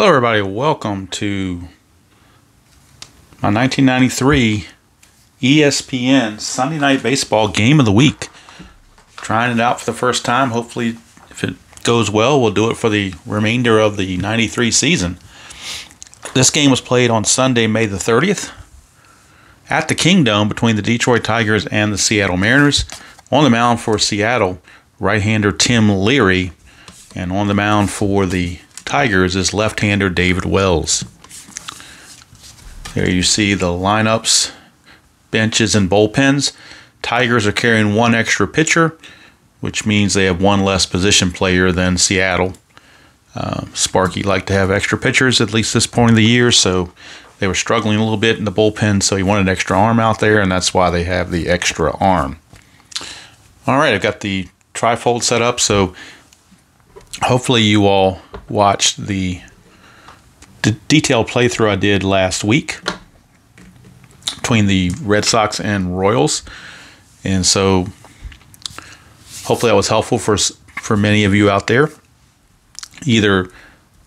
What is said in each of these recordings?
Hello everybody, welcome to my 1993 ESPN Sunday Night Baseball Game of the Week. Trying it out for the first time. Hopefully, if it goes well, we'll do it for the remainder of the 93 season. This game was played on Sunday, May the 30th at the Kingdome between the Detroit Tigers and the Seattle Mariners. On the mound for Seattle, right-hander Tim Leary, and on the mound for the Tigers is left-hander David Wells. There you see the lineups, benches, and bullpens. Tigers are carrying one extra pitcher, which means they have one less position player than Seattle. Sparky liked to have extra pitchers at least this point of the year, so they were struggling a little bit in the bullpen, so he wanted an extra arm out there, and that's why they have the extra arm. All right, I've got the trifold set up, so hopefully you all watched the detailed playthrough I did last week between the Red Sox and Royals, and so hopefully that was helpful for many of you out there. Either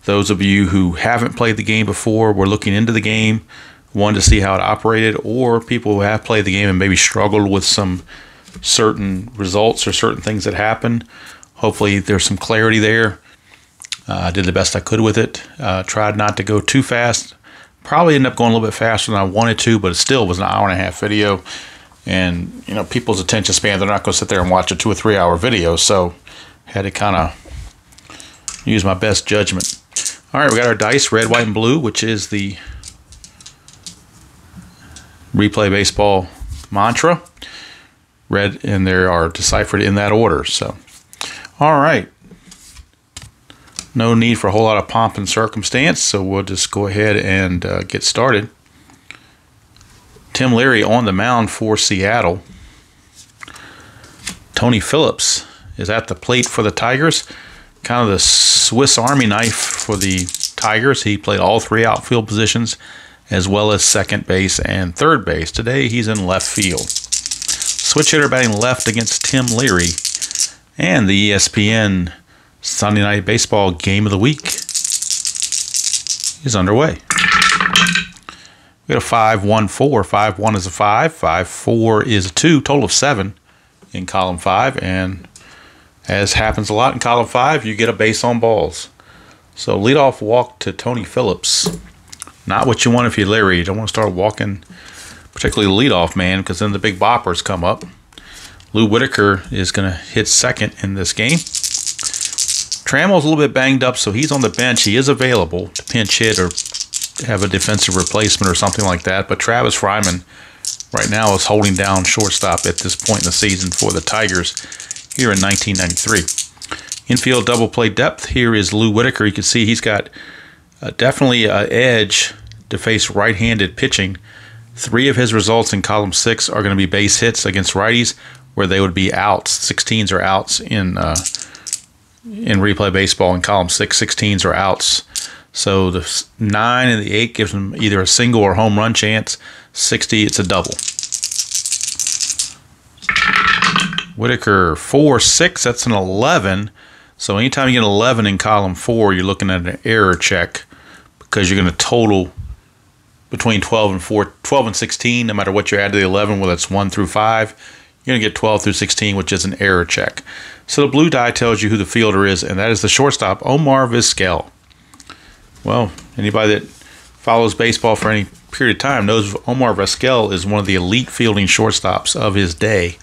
those of you who haven't played the game before, were looking into the game, wanted to see how it operated, or people who have played the game and maybe struggled with some certain results or certain things that happened. Hopefully there's some clarity there. I did the best I could with it. Tried not to go too fast. Probably ended up going a little bit faster than I wanted to, but it still was an hour and a half video. And, you know, people's attention span, they're not going to sit there and watch a 2 or 3 hour video. So had to kind of use my best judgment. All right, we got our dice, red, white, and blue, which is the Replay Baseball mantra. Red, and they are deciphered in that order. So, all right. No need for a whole lot of pomp and circumstance, so we'll just go ahead and get started. Tim Leary on the mound for Seattle. Tony Phillips is at the plate for the Tigers. Kind of the Swiss Army knife for the Tigers. He played all three outfield positions as well as second base and third base. Today he's in left field. Switch hitter batting left against Tim Leary. And the ESPN Sunday Night Baseball Game of the Week is underway. We got a 5-1-4. 5-1 is a 5. 5-4 is a 2. Total of 7 in column 5. And as happens a lot in column 5, you get a base on balls. So leadoff walk to Tony Phillips. Not what you want if you're Leary. You don't want to start walking, particularly the leadoff man, because then the big boppers come up. Lou Whitaker is going to hit second in this game. Trammell's a little bit banged up, so he's on the bench. He is available to pinch hit or have a defensive replacement or something like that. But Travis Fryman right now is holding down shortstop at this point in the season for the Tigers here in 1993. Infield double play depth. Here is Lou Whitaker. You can see he's got definitely an edge to face right-handed pitching. 3 of his results in column 6 are going to be base hits against righties, where they would be outs. 16s are outs in replay baseball. In column 6, 16s are outs. So the 9 and the 8 gives them either a single or home run chance. 60, it's a double. Whitaker 4-6, that's an 11. So anytime you get an 11 in column 4, you're looking at an error check, because you're going to total between 12 and 16, no matter what you add to the 11, whether it's 1 through 5. You're going to get 12 through 16, which is an error check. So the blue die tells you who the fielder is, and that is the shortstop, Omar Vizquel. Well, anybody that follows baseball for any period of time knows Omar Vizquel is one of the elite fielding shortstops of his day.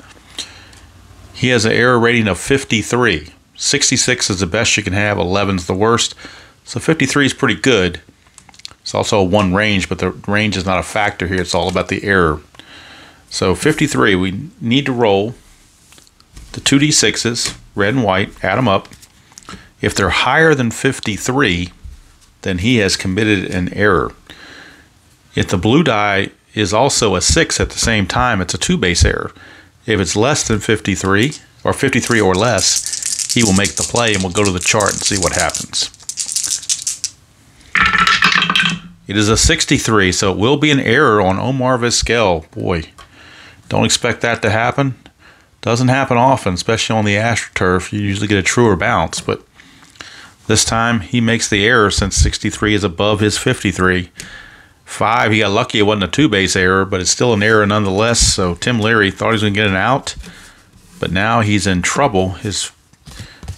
He has an error rating of 53. 66 is the best you can have. 11 is the worst. So 53 is pretty good. It's also a 1 range, but the range is not a factor here. It's all about the error. So 53, we need to roll the 2d6s, red and white, add them up. If they're higher than 53, then he has committed an error. If the blue die is also a 6 at the same time, it's a 2-base error. If it's less than 53, or 53 or less, he will make the play, and we'll go to the chart and see what happens. It is a 63, so it will be an error on Omar Vizquel. Boy, don't expect that to happen. Doesn't happen often, especially on the AstroTurf. You usually get a truer bounce, but This time he makes the error since 63 is above his 53. 5, he got lucky it wasn't a two-base error, but it's still an error nonetheless. So Tim Leary thought he was going to get an out, but now he's in trouble. His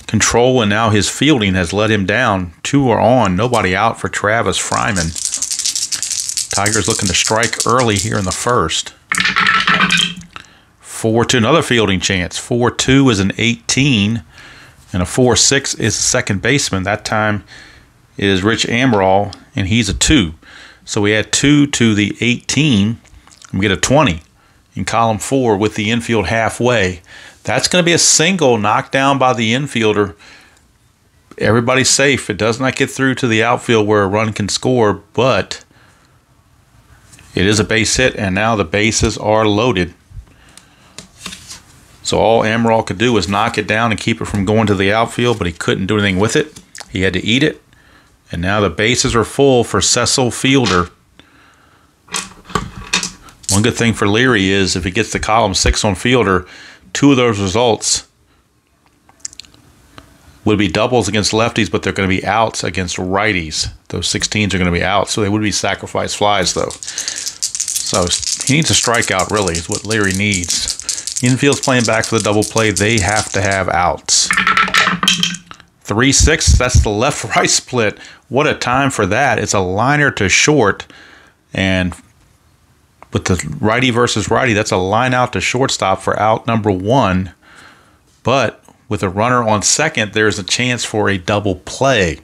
control and now his fielding has let him down. 2 are on, nobody out for Travis Fryman. Tigers looking to strike early here in the first. 4-2, another fielding chance. 4-2 is an 18, and a 4-6 is the second baseman. That time is Rich Amaral, and he's a 2. So we add 2 to the 18, and we get a 20 in column 4 with the infield halfway. That's going to be a single knocked down by the infielder. Everybody's safe. It does not get through to the outfield where a run can score, but it is a base hit, and now the bases are loaded. So all Amaral could do was knock it down and keep it from going to the outfield, but he couldn't do anything with it. He had to eat it. And now the bases are full for Cecil Fielder. One good thing for Leary is if he gets the column 6 on Fielder, 2 of those results would be doubles against lefties, but they're going to be outs against righties. Those 16s are going to be out, so they would be sacrifice flies, though. So he needs a strikeout, really, is what Leary needs. Infield's playing back for the double play. They have to have outs. 3-6, that's the left-right split. What a time for that. It's a liner to short, and with the righty versus righty, that's a line out to shortstop for out number 1. But with a runner on second, there's a chance for a double play.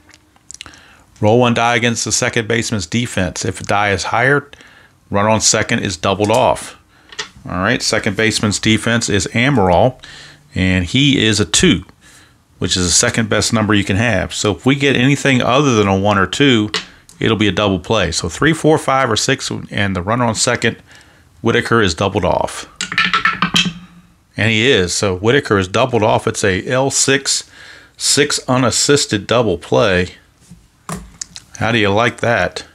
Roll one die against the second baseman's defense. If a die is higher, runner on second is doubled off. All right, second baseman's defense is Amaral, and he is a 2. Which is the second best number you can have. So if we get anything other than a 1 or 2, it'll be a double play. So 3, 4, 5, or 6, and the runner on second, Whitaker, is doubled off. And he is. So Whitaker is doubled off. It's a L6, 6 unassisted double play. How do you like that?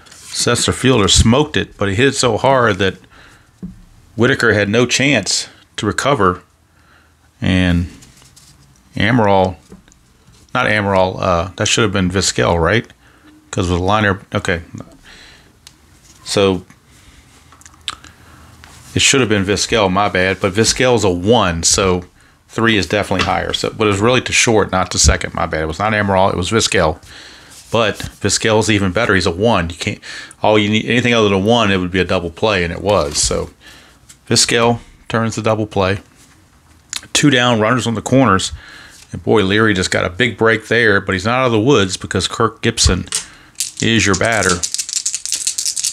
Cecil Fielder smoked it, but he hit it so hard that Whitaker had no chance to recover. And Amaral, not Amaral, that should have been Vizquel, right? Because with a liner, okay. So it should have been Vizquel, my bad. But Vizquel's a 1, so 3 is definitely higher. So, but it was really to short, not to second, my bad. It was not Amaral, it was Vizquel. But Vizquel's even better. He's a 1. You can't. All you need, anything other than 1, it would be a double play, and it was. So Vizquel turns the double play. 2 down, runners on the corners. And boy, Leary just got a big break there, but he's not out of the woods because Kirk Gibson is your batter.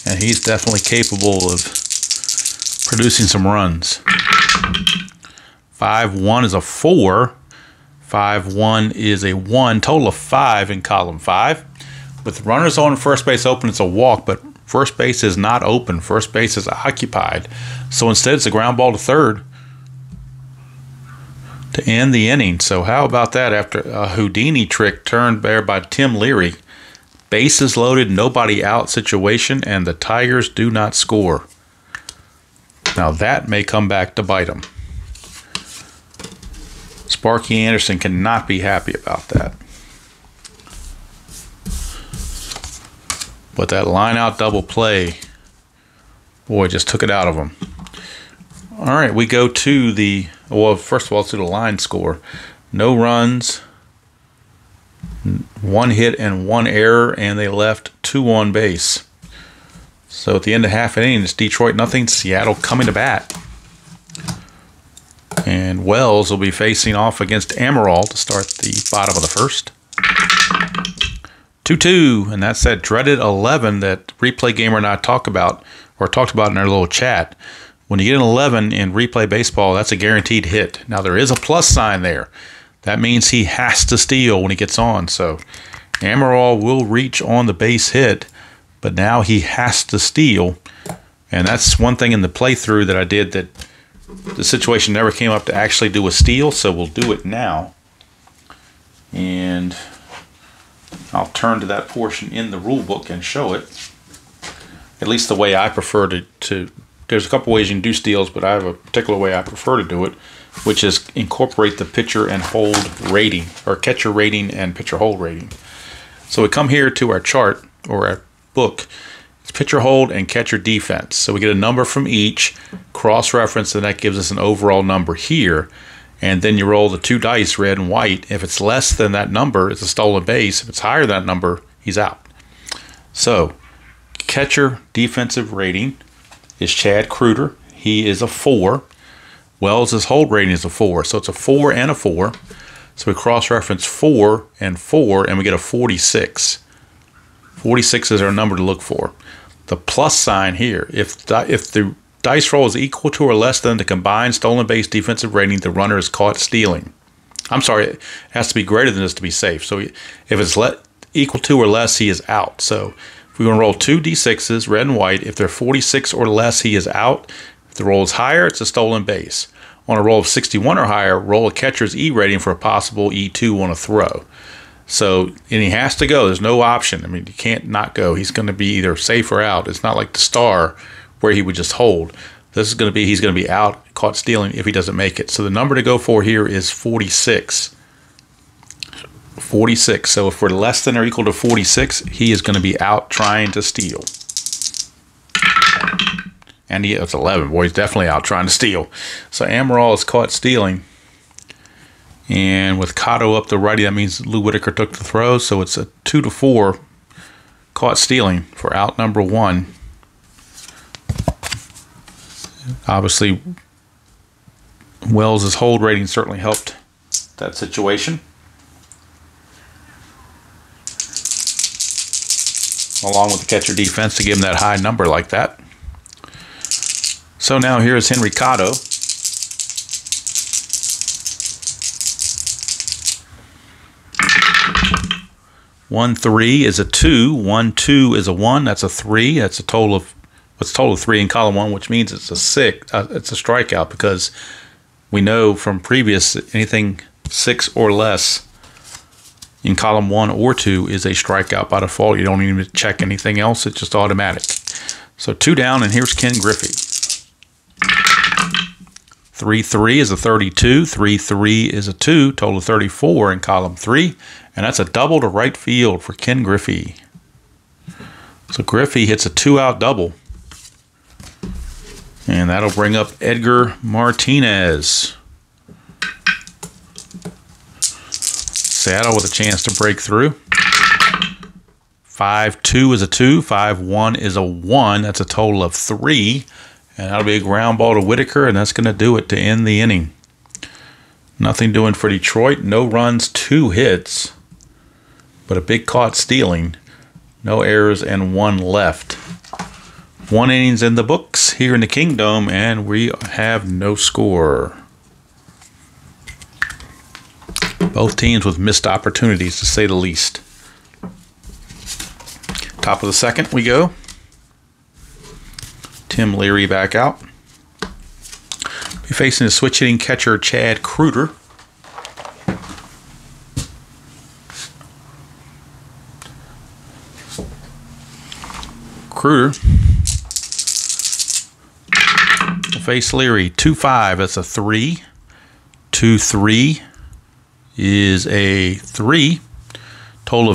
And he's definitely capable of producing some runs. 5-1 is a 4. 5-1 is a 1. Total of 5 in column 5. With runners on first base open, it's a walk, but first base is not open. First base is occupied. So instead, it's a ground ball to third to end the inning. So how about that after a Houdini trick turned there by Tim Leary? Bases loaded, nobody out situation, and the Tigers do not score. Now that may come back to bite them. Sparky Anderson cannot be happy about that. But that line-out double play, boy, just took it out of him. All right, we go to the, well, first of all, let's do the line score. No runs, 1 hit and 1 error, and they left 2 on base. So at the end of half an inning, it's Detroit nothing, Seattle coming to bat. And Wells will be facing off against Amaral to start the bottom of the first. 2-2, and that's that dreaded 11 that Replay Gamer and I talked about in our little chat. When you get an 11 in replay baseball, that's a guaranteed hit. Now, there is a plus sign there. That means he has to steal when he gets on. So Amaral will reach on the base hit, but now he has to steal. And that's one thing in the playthrough that I did that the situation never came up to actually do a steal, so we'll do it now. And I'll turn to that portion in the rule book and show it. At least the way I prefer to there's a couple ways you can do steals, but I have a particular way I prefer to do it. which is incorporate the pitcher and hold rating, or catcher rating and pitcher hold rating. So we come here to our chart, or our book. It's pitcher hold and catcher defense. So we get a number from each, cross-reference, and that gives us an overall number here. And then you roll the 2 dice, red and white. If it's less than that number, it's a stolen base. If it's higher than that number, he's out. So catcher defensive rating is Chad Kreuter. He is a 4. Wells' hold rating is a 4. So it's a 4 and a 4. So we cross-reference 4 and 4, and we get a 46. 46 is our number to look for. The plus sign here, if the dice roll is equal to or less than the combined stolen base defensive rating, the runner is caught stealing. I'm sorry, it has to be greater than this to be safe. So if it's equal to or less, he is out. So if we want to roll 2 d6s, red and white, if they're 46 or less, he is out. If the roll is higher, it's a stolen base. On a roll of 61 or higher, roll a catcher's E rating for a possible E2 on a throw. So, and he has to go. There's no option. I mean, you can't not go. He's going to be either safe or out. It's not like the star where he would just hold. This is going to be, he's going to be out, caught stealing if he doesn't make it. So the number to go for here is 46. 46. So if we're less than or equal to 46, he is going to be out trying to steal. And it's 11. Boy, he's definitely out trying to steal. So Amaral is caught stealing. And with Cotto up the righty, that means Lou Whitaker took the throw. So it's a 2-4 caught stealing for out number 1. Obviously, Wells' hold rating certainly helped that situation. Along with the catcher defense to give him that high number like that. So now here's Henry Cotto. One 3 is a 2. 1 2 is a 1. That's a 3. That's a total of what's total of 3 in column 1, which means it's a 6. It's a strikeout because we know from previous anything 6 or less in column 1 or 2 is a strikeout by default. You don't even check anything else. It's just automatic. So 2 down, and here's Ken Griffey. 3-3 is a 32. 3-3 is a 2. Total of 34 in column 3. And that's a double to right field for Ken Griffey. So Griffey hits a 2-out double. And that'll bring up Edgar Martinez. Seattle with a chance to break through. 5-2 is a 2. 5-1 is a 1. That's a total of 3. And that'll be a ground ball to Whitaker, and that's going to do it to end the inning. Nothing doing for Detroit. No runs, 2 hits. But a big caught stealing. No errors and 1 left. 1 innings in the books here in the Kingdom, and we have no score. Both teams with missed opportunities, to say the least. Top of the second we go. Tim Leary back out. Be facing the switch hitting catcher Chad Kreuter. Kreuter will face Leary. 2-5, that's a 3. 2-3 is a 3. Total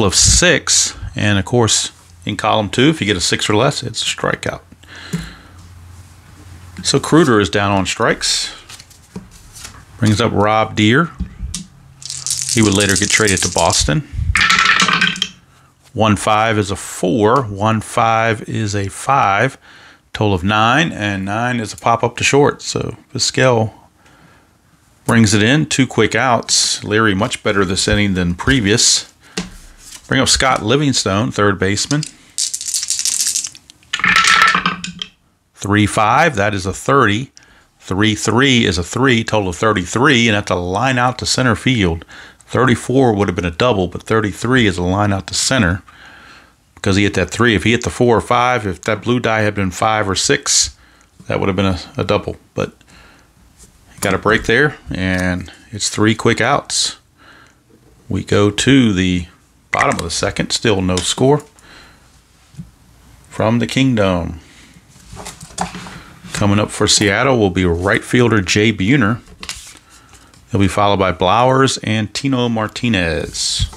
of 6, and of course in column 2, if you get a 6 or less, it's a strikeout. So Kreuter is down on strikes. Brings up Rob Deere. He would later get traded to Boston. 1-5 is a 4. 1-5 is a 5. Total of 9, and 9 is a pop up to short. So Vizquel brings it in. 2 quick outs. Leary much better this inning than previous. Bring up Scott Livingstone, third baseman. 3-5, that is a 30. 3-3 is a 3, total of 33, and that's a line out to center field. 34 would have been a double, but 33 is a line out to center because he hit that 3. If he hit the 4 or 5, if that blue die had been 5 or 6, that would have been a double. But he got a break there, and it's 3 quick outs. We go to the bottom of the second, still no score from the Kingdom. Coming up for Seattle will be right fielder Jay Buhner. He'll be followed by Blowers and Tino Martinez.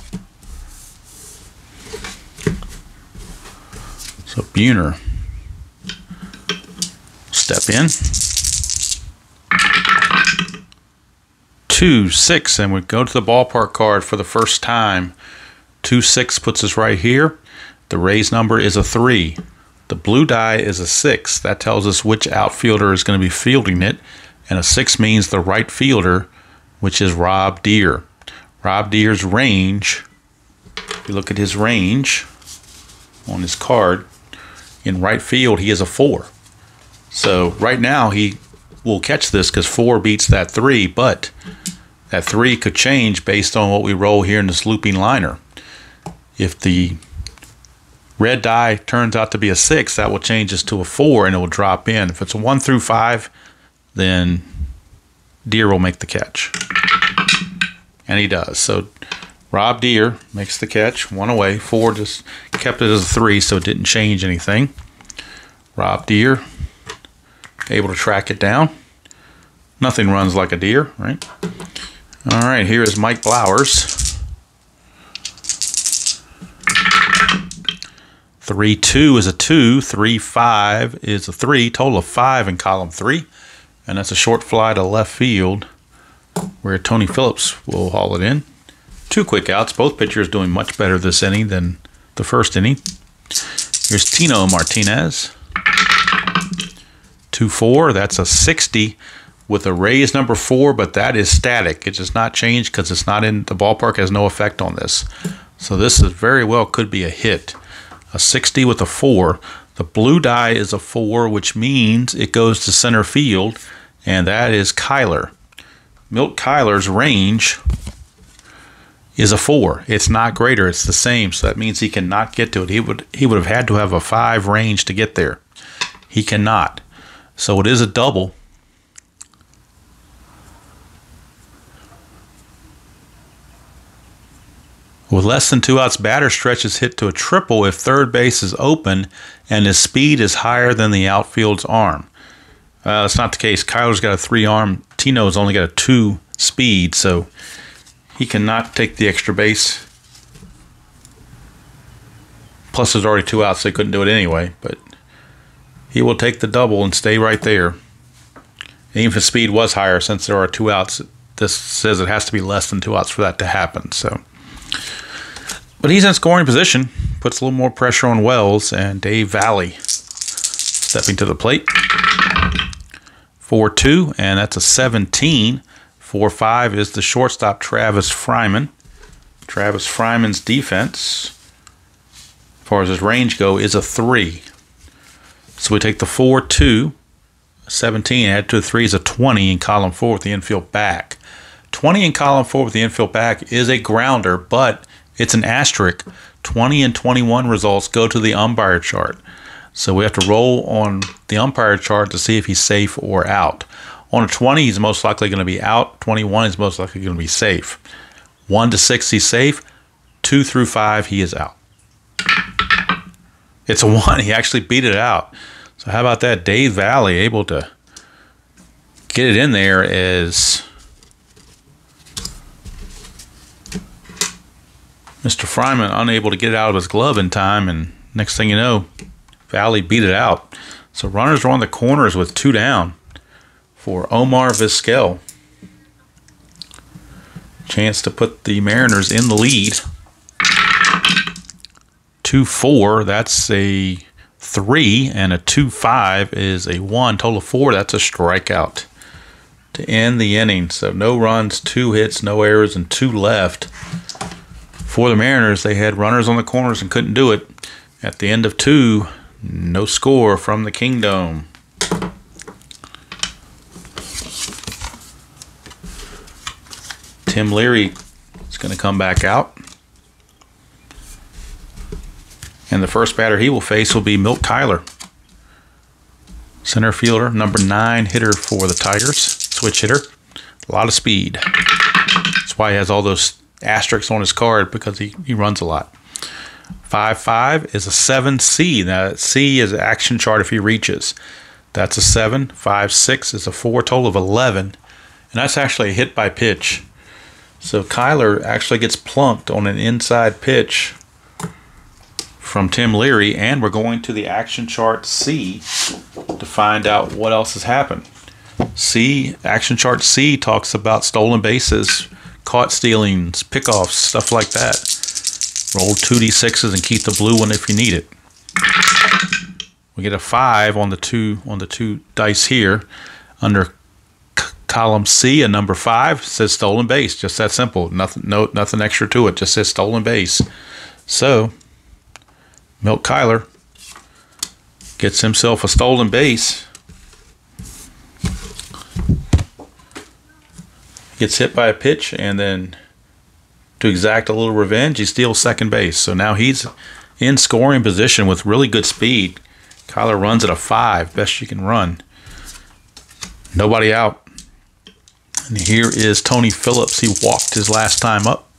So Buhner, step in. 2-6, and we go to the ballpark card for the first time. 2-6 puts us right here. The Rays number is a 3. The blue die is a 6. That tells us which outfielder is going to be fielding it. And a 6 means the right fielder, which is Rob Deere. Rob Deere's range, if you look at his range on his card, in right field he is a 4. So right now he will catch this because 4 beats that 3, but that 3 could change based on what we roll here in this looping liner. If the red die turns out to be a 6, that will change this to a 4 and it will drop in. If it's a 1 through 5, then Deere will make the catch. And he does. So Rob Deere makes the catch, 1 away. 4 just kept it as a 3, so it didn't change anything. Rob Deere able to track it down. Nothing runs like a deer, right? All right, here is Mike Blowers. 3-2 is a 2. 3-5 is a 3. Total of 5 in column 3. And that's a short fly to left field where Tony Phillips will haul it in. 2 quick outs. Both pitchers doing much better this inning than the first inning. Here's Tino Martinez. 2-4. That's a 60 with a Rays number 4, but that is static. It does not change because it's not in the ballpark, has no effect on this. So this is very well could be a hit. A 60 with a 4. The blue die is a 4, which means it goes to center field, and that is Kyler. Milt Kyler's range is a 4. It's not greater, it's the same, so that means he cannot get to it. He would have had to have a 5 range to get there. He cannot. So it is a double. With less than 2 outs, batter stretches hit to a triple if third base is open and his speed is higher than the outfield's arm. That's not the case. Kyler's got a 3 arm. Tino's only got a 2 speed, so he cannot take the extra base. Plus, there's already 2 outs, so he couldn't do it anyway. But he will take the double and stay right there. And even if his speed was higher, since there are 2 outs, this says it has to be less than 2 outs for that to happen. So, but he's in scoring position. Puts a little more pressure on Wells, and Dave Valley stepping to the plate. 4-2, and that's a 17. 4-5 is the shortstop, Travis Fryman. Travis Fryman's defense, as far as his range go, is a 3. So we take the 4-2, 17, add to a 3 is a 20 in column 4 with the infield back. 20 in column 4 with the infield back is a grounder, but it's an asterisk. 20 and 21 results go to the umpire chart. So we have to roll on the umpire chart to see if he's safe or out. On a 20, he's most likely going to be out. 21 is most likely going to be safe. 1 to 6, he's safe. 2 through 5, he is out. It's a 1. He actually beat it out. So how about that? Dave Valley able to get it in there as Mr. Fryman unable to get it out of his glove in time, and next thing you know, Valley beat it out. So runners are on the corners with 2 down for Omar Vizquel. Chance to put the Mariners in the lead. 2-4, that's a 3, and a 2-5 is a 1. Total of 4, that's a strikeout to end the inning. So no runs, 2 hits, no errors, and 2 left. For the Mariners, they had runners on the corners and couldn't do it. At the end of 2, no score from the Kingdom. Tim Leary is going to come back out. And the first batter he will face will be Milt Kyler. Center fielder, number 9 hitter for the Tigers. Switch hitter. A lot of speed. That's why he has all those asterisks on his card, because he runs a lot. 5-5 is a 7C. Now, C is an action chart if he reaches. That's a 7. 5, 6 is a 4, total of 11. And that's actually a hit by pitch. So Kyler actually gets plunked on an inside pitch from Tim Leary, and we're going to the action chart C to find out what else has happened. Action chart C talks about stolen bases, caught stealings, pickoffs, stuff like that. Roll 2d6s and keep the blue one if you need it. We get a 5 on the two dice here. Under column C, a number 5 says stolen base. Just that simple. Nothing extra to it. Just says stolen base. So Milt Kyler gets himself a stolen base. Gets hit by a pitch, and then to exact a little revenge, he steals second base. So now he's in scoring position with really good speed. Kyler runs at a 5, best you can run. Nobody out. And here is Tony Phillips. He walked his last time up.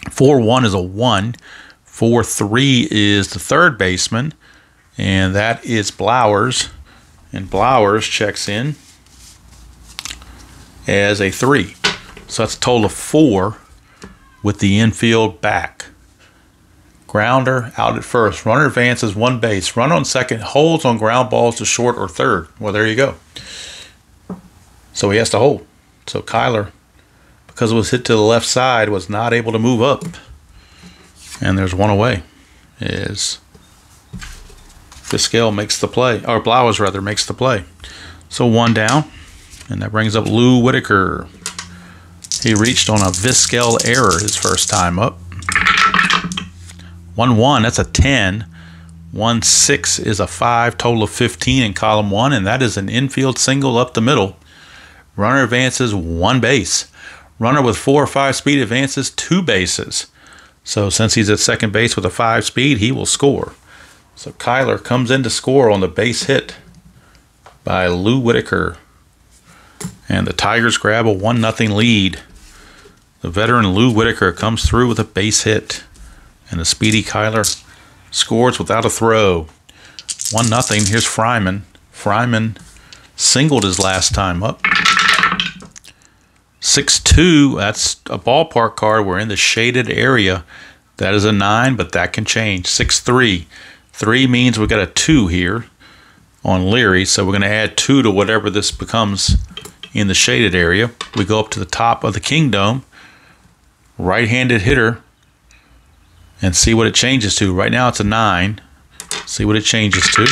4-1 is a 1. 4-3 is the third baseman, and that is Blowers. And Blowers checks in as a 3. So that's a total of 4 with the infield back. Grounder out at first. Runner advances 1 base. Runner on second holds on ground balls to short or third. Well, there you go. So he has to hold. So Kyler, because it was hit to the left side, was not able to move up. And there's one away. Is Vizquel makes the play, or Blowers rather makes the play. So 1 down, and that brings up Lou Whitaker. He reached on a Vizquel error his first time up. 1-1, that's a 10. 1-6 is a 5, total of 15 in column 1, and that is an infield single up the middle. Runner advances 1 base. Runner with 4 or 5 speed advances 2 bases. So since he's at second base with a 5 speed, he will score. So Kyler comes in to score on the base hit by Lou Whitaker. And the Tigers grab a 1-0 lead. The veteran Lou Whitaker comes through with a base hit. And the speedy Kyler scores without a throw. 1-0. Here's Fryman. Fryman singled his last time up. 6-2, that's a ballpark card. We're in the shaded area. That is a 9, but that can change. 6-3. 3 means we got a 2 here on Leary, so we're going to add 2 to whatever this becomes in the shaded area. We go up to the top of the Kingdome. Right-handed hitter. And see what it changes to. Right now it's a 9. See what it changes to.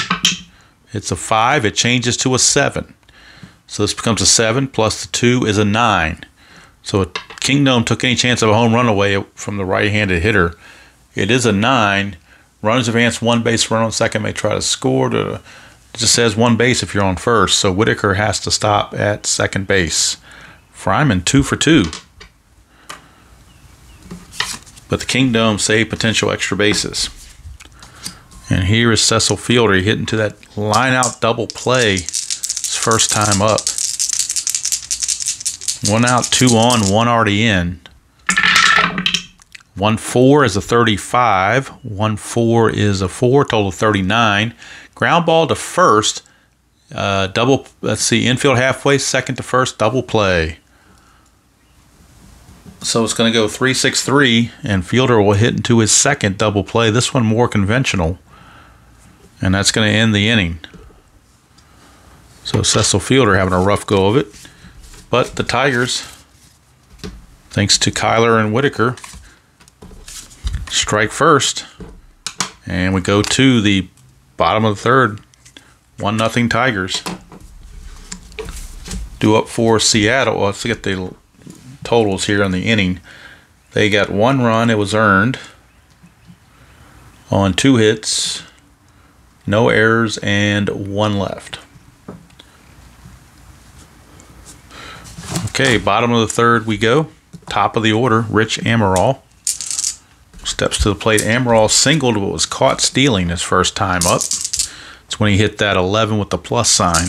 It's a 5. It changes to a 7. So this becomes a 7 plus the 2 is a 9. So Kingdome took any chance of a home run away from the right-handed hitter. It is a 9. Runners advance 1 base. Runner on second may try to score. It just says 1 base if you're on first. So Whitaker has to stop at second base. Fryman 2 for 2. But the Kingdome saved potential extra bases. And here is Cecil Fielder. He hit into that line-out double play his first time up. 1 out, 2 on, 1 already in. 1-4 is a 35. 1-4 is a 4, total of 39. Ground ball to first. Double, let's see, infield halfway, second to first, double play. So it's going to go 3-6-3, and Fielder will hit into his second double play. This one more conventional, and that's going to end the inning. So Cecil Fielder having a rough go of it. But the Tigers, thanks to Kyler and Whitaker, strike first. And we go to the bottom of the third. 1-0 Tigers. Due up for Seattle. Well, let's get the totals here on the inning. They got 1 run. It was earned on 2 hits, no errors, and 1 left. Okay, bottom of the third we go. Top of the order, Rich Amaral steps to the plate. Amaral singled but was caught stealing his first time up. It's when he hit that 11 with the plus sign.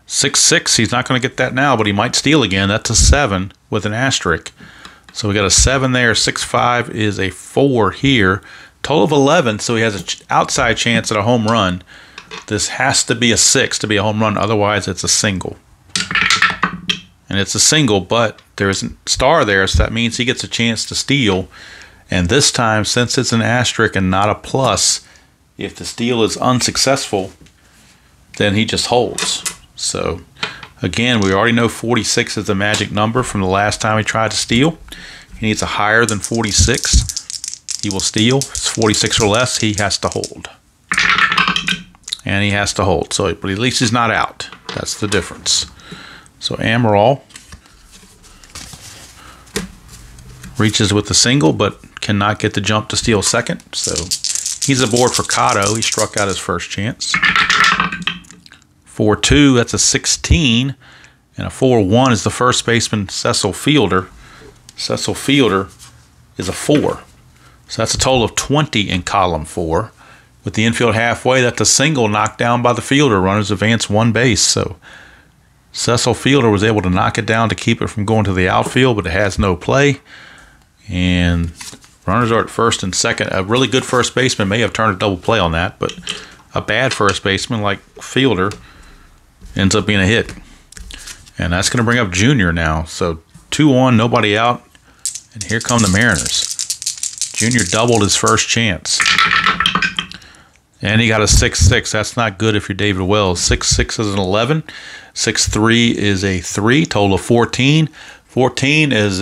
6-6, he's not going to get that now, but he might steal again. That's a 7 with an asterisk. So we got a 7 there. 6-5 is a 4 here. Total of 11, so he has an outside chance at a home run. This has to be a 6 to be a home run, otherwise it's a single. And it's a single, but there's a star there, so that means he gets a chance to steal. And this time, since it's an asterisk and not a plus, if the steal is unsuccessful, then he just holds. So, again, we already know 46 is the magic number from the last time he tried to steal. He needs a higher than 46. He will steal. If it's 46 or less, he has to hold. And he has to hold. So, but at least he's not out. That's the difference. So Amaral reaches with the single, but cannot get the jump to steal second. So he's aboard for Cotto. He struck out his first chance. 4-2, that's a 16. And a 4-1 is the first baseman, Cecil Fielder. Cecil Fielder is a 4. So that's a total of 20 in column 4. With the infield halfway, that's a single knocked down by the fielder. Runners advance 1 base. So Cecil Fielder was able to knock it down to keep it from going to the outfield, but it has no play. And runners are at first and second. A really good first baseman may have turned a double play on that, but a bad first baseman like Fielder ends up being a hit. And that's going to bring up Junior now. So 2-on, nobody out. And here come the Mariners. Junior doubled his first chance. And he got a 6-6. That's not good if you're David Wells. 6-6 is an 11. 6-3 is a 3. Total of 14. 14 is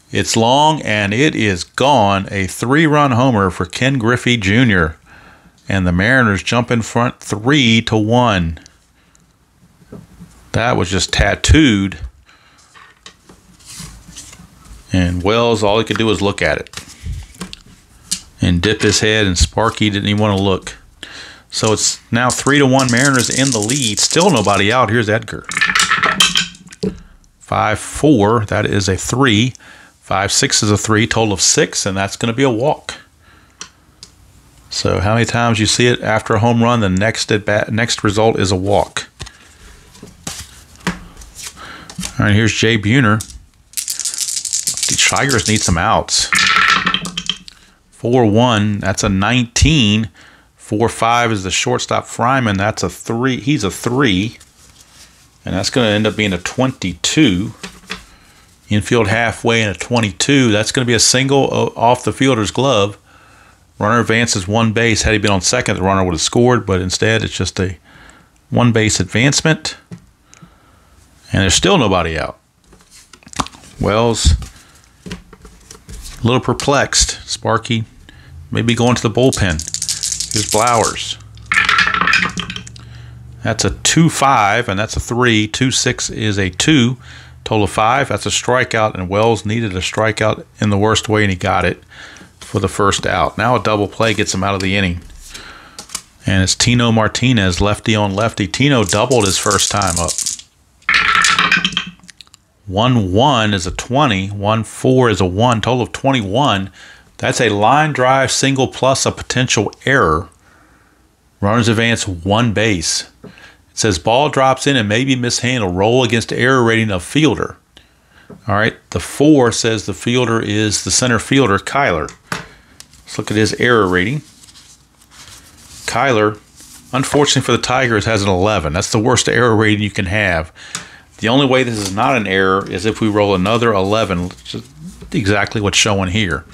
it's long, and it is gone. A 3-run homer for Ken Griffey Jr. And the Mariners jump in front 3-1. That was just tattooed. And Wells, all he could do was look at it. And dip his head, and Sparky didn't even want to look. So it's now 3-1 Mariners in the lead. Still nobody out. Here's Edgar. 5-4, that is a 3. 5-6 is a 3, total of 6, and that's going to be a walk. So how many times you see it after a home run, the next result is a walk. All right, here's Jay Buhner. The Tigers need some outs. 4-1, that's a 19. 4-5 is the shortstop Fryman. That's a 3. He's a 3. And that's going to end up being a 22. Infield halfway and a 22. That's going to be a single off the fielder's glove. Runner advances 1 base. Had he been on second, the runner would have scored, but instead it's just a 1 base advancement. And there's still nobody out. Wells, a little perplexed. Sparky maybe going to the bullpen. Here's Blowers. That's a 2-5, and that's a 3. 2-6 is a 2. Total of 5. That's a strikeout, and Wells needed a strikeout in the worst way, and he got it for the first out. Now a double play gets him out of the inning. And it's Tino Martinez, lefty on lefty. Tino doubled his first time up. 1-1 is a 20. 1-4 is a 1. Total of 21. That's a line drive single plus a potential error. Runners advance 1 base. It says ball drops in and may be mishandled. Roll against error rating of fielder. All right, the 4 says the fielder is the center fielder, Kyler. Let's look at his error rating. Kyler, unfortunately for the Tigers, has an 11. That's the worst error rating you can have. The only way this is not an error is if we roll another 11, which is exactly what's showing here.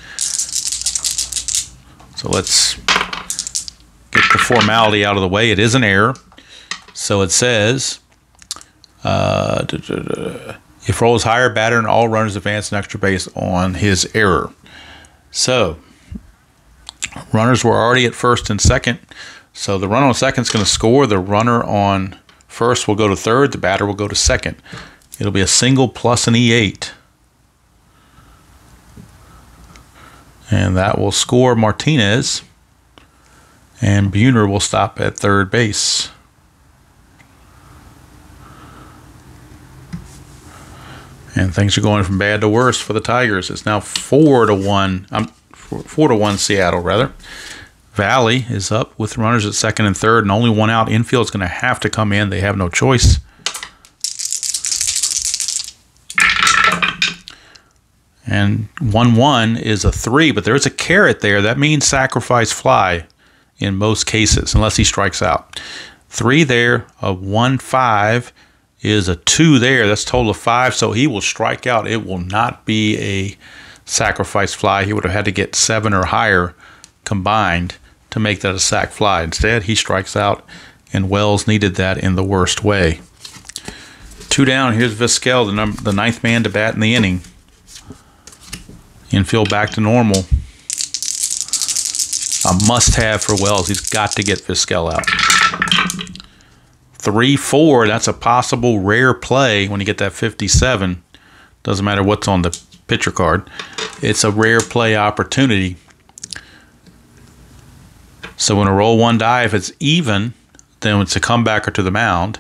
So let's get the formality out of the way. It is an error. So it says, if roll is higher, batter and all runners advance an extra base on his error. So runners were already at first and second. So the runner on second is going to score. The runner on first will go to third. The batter will go to second. It'll be a single plus an E8. And that will score Martinez. And Buhner will stop at third base. And things are going from bad to worse for the Tigers. It's now 4-1. 4-1 Seattle, rather. Valley is up with runners at second and third, and only 1 out. Infield's going to have to come in. They have no choice. And 1-1 is a 3, but there's a caret there. That means sacrifice fly in most cases, unless he strikes out. 3 there, a 1-5 is a 2 there. That's a total of 5, so he will strike out. It will not be a sacrifice fly. He would have had to get 7 or higher combined to make that a sac fly. Instead, he strikes out, and Wells needed that in the worst way. 2 down. Here's Vizquel, the 9th man to bat in the inning. Infield back to normal. A must-have for Wells. He's got to get Vizquel out. 3-4. That's a possible rare play when you get that 57. Doesn't matter what's on the pitcher card. It's a rare play opportunity. So when a roll 1 die, if it's even, then it's a comebacker to the mound.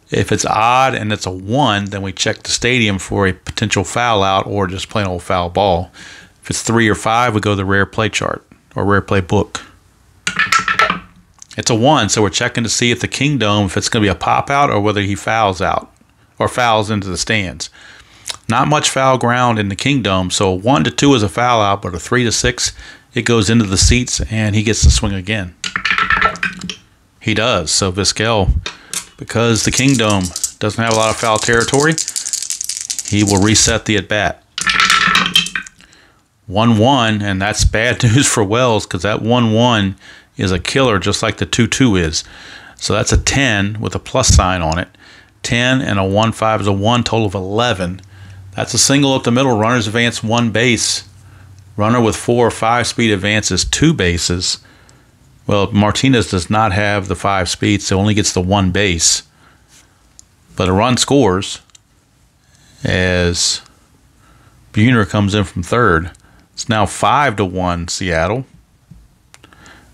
If it's odd and it's a 1, then we check the stadium for a potential foul out or just plain old foul ball. If it's 3 or 5, we go to the rare play chart or rare play book. It's a 1, so we're checking to see if the Kingdome, if it's going to be a pop out or whether he fouls out or fouls into the stands. Not much foul ground in the Kingdome, so a 1 to 2 is a foul out, but a 3 to 6, it goes into the seats and he gets to swing again. He does. So Vizquel, because the Kingdome doesn't have a lot of foul territory, he will reset the at-bat. 1-1, and that's bad news for Wells because that 1-1 is a killer just like the 2-2 is. So that's a 10 with a plus sign on it. 10 and a 1-5 is a 1, total of 11. That's a single up the middle. Runners advance 1 base. Runner with 4 or 5 speed advances 2 bases. Well, Martinez does not have the 5 speed, so only gets the 1 base. But a run scores as Buhner comes in from third. It's now 5-1 Seattle.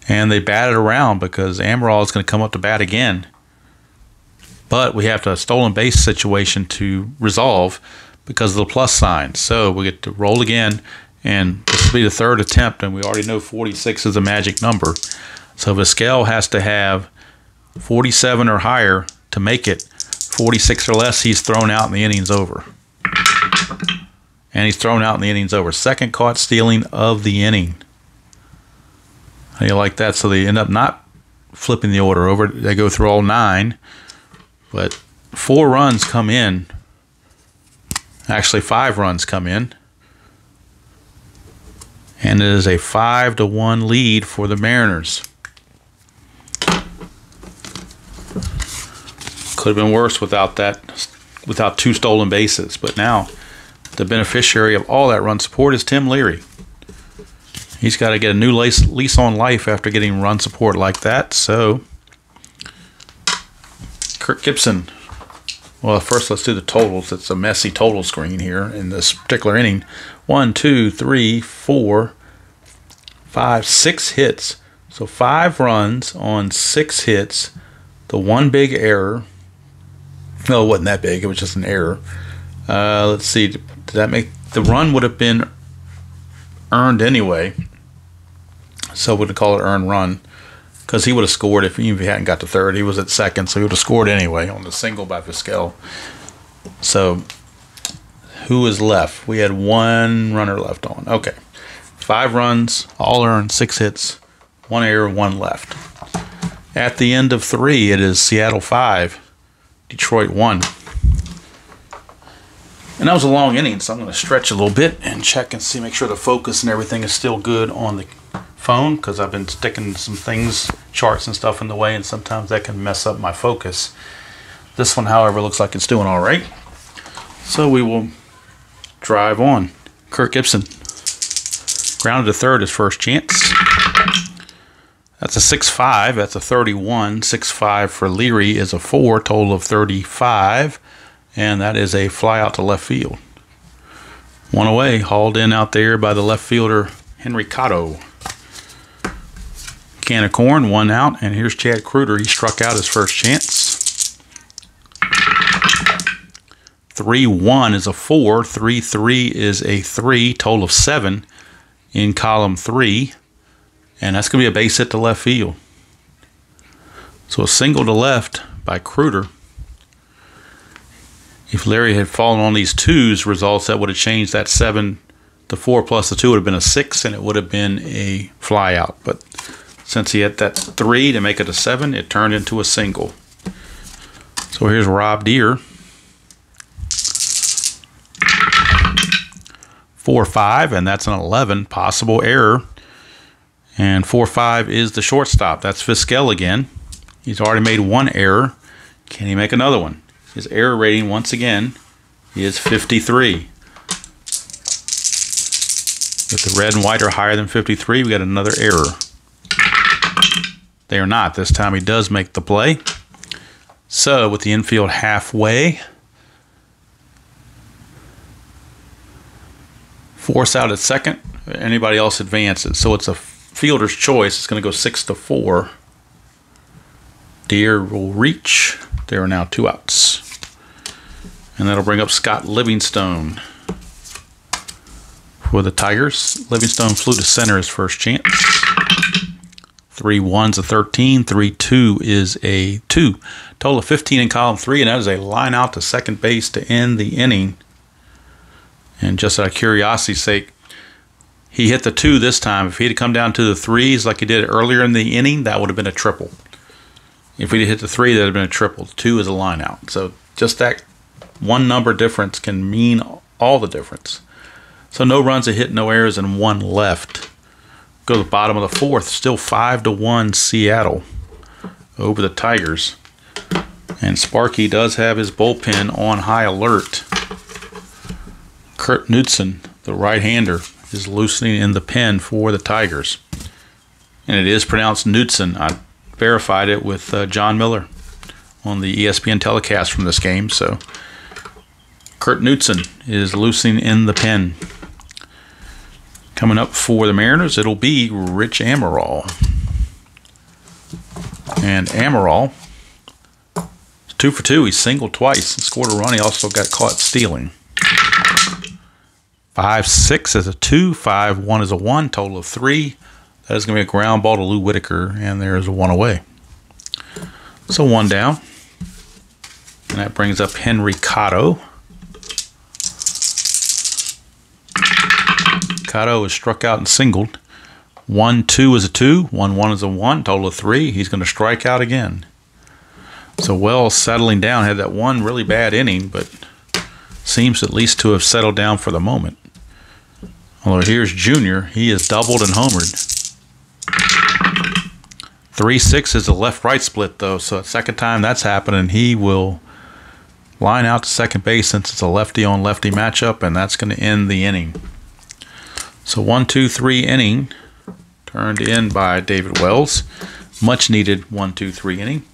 And they bat it around because Amaral is going to come up to bat again. But we have a stolen base situation to resolve because of the plus sign. So we get to roll again, and this will be the 3rd attempt, and we already know 46 is a magic number. So Vizquel has to have 47 or higher to make it. 46 or less, he's thrown out and the inning's over. And he's thrown out and the inning's over. Second caught stealing of the inning. How do you like that? So they end up not flipping the order over. They go through all 9, but 4 runs come in. Actually, 5 runs come in. And it is a 5-1 lead for the Mariners. Could have been worse without 2 stolen bases. But now the beneficiary of all that run support is Tim Leary. He's got to get a new lease on life after getting run support like that. So Kirk Gibson. Well, first let's do the totals. It's a messy total screen here in this particular inning. 1, 2, 3, 4, 5, 6 hits. So 5 runs on 6 hits. The 1 big error. No, it wasn't that big. It was just an error. Let's see. Did that make the run would have been earned anyway? So we'd call it earned run because he would have scored even if he hadn't got to third. He was at second, so he would have scored anyway on the single by Vizquel. So who is left? We had 1 runner left on. Okay. 5 runs, all earned, 6 hits, 1 error, 1 left. At the end of 3, it is Seattle 5, Detroit 1. And that was a long inning, so I'm going to stretch a little bit and check and see, make sure the focus and everything is still good on the phone because I've been sticking some things, charts and stuff in the way, and sometimes that can mess up my focus. This one, however, looks like it's doing all right. So we will drive on. Kirk Gibson. Grounded to third, his first chance. That's a 6-5. That's a 31. 6-5 for Leary is a 4. Total of 35. And that is a fly out to left field. 1 away. Hauled in out there by the left fielder, Henry Cotto. Can of corn, 1 out. And here's Chad Kruger. He struck out his first chance. 3-1 is a 4. 3-3 is a 3. Total of 7 in column 3. And that's going to be a base hit to left field. So a single to left by Kruger. If Larry had fallen on these 2s results, that would have changed that 7 The 4 plus the 2 would have been a 6, and it would have been a fly out. But since he hit that 3 to make it a 7, it turned into a single. So here's Rob Deere. 4-5, and that's an 11. Possible error. And 4-5 is the shortstop. That's Vizquel again. He's already made one error. Can he make another one? His error rating, once again, is 53. If the red and white are higher than 53, we got another error. They are not. This time he does make the play. So with the infield halfway, force out at second, anybody else advances. So it's a fielder's choice. It's going to go 6-4. Deere will reach. There are now 2 outs. And that'll bring up Scott Livingstone for the Tigers. Livingstone flew to center his first chance. 3-1's a 13. 3-2 is a 2. Total of 15 in column 3, and that is a line out to second base to end the inning. And just out of curiosity's sake, he hit the 2 this time. If he had come down to the 3s like he did earlier in the inning, that would have been a triple. If we had hit the 3, that would have been a triple. 2 is a line out. So just that one number difference can mean all the difference. So no runs, a hit, no errors, and 1 left. Go to the bottom of the 4th. Still 5-1 Seattle over the Tigers. And Sparky does have his bullpen on high alert. Kurt Knudsen, the right-hander, is loosening in the pen for the Tigers. And it is pronounced Knudsen. I verified it with John Miller on the ESPN telecast from this game. So Kurt Knudsen is loosening in the pen. Coming up for the Mariners, it'll be Rich Amaral. And Amaral is 2 for 2. He singled twice and scored a run. He also got caught stealing. 5-6 is a 2. 5-1 is a 1. Total of 3. That is going to be a ground ball to Lou Whitaker, and there's a 1 away. So 1 down. And that brings up Henry Cotto. Cotto is struck out and singled. 1-2 is a 2. 1-1 is a 1. Total of 3. He's going to strike out again. So Wells settling down. Had that one really bad inning, but seems at least to have settled down for the moment. Although here's Junior. He is doubled and homered. 3-6 is a left-right split, though. So second time that's happening, he will line out to second base since it's a lefty-on-lefty matchup, and that's going to end the inning. So 1-2-3 inning turned in by David Wells. Much needed 1-2-3 inning.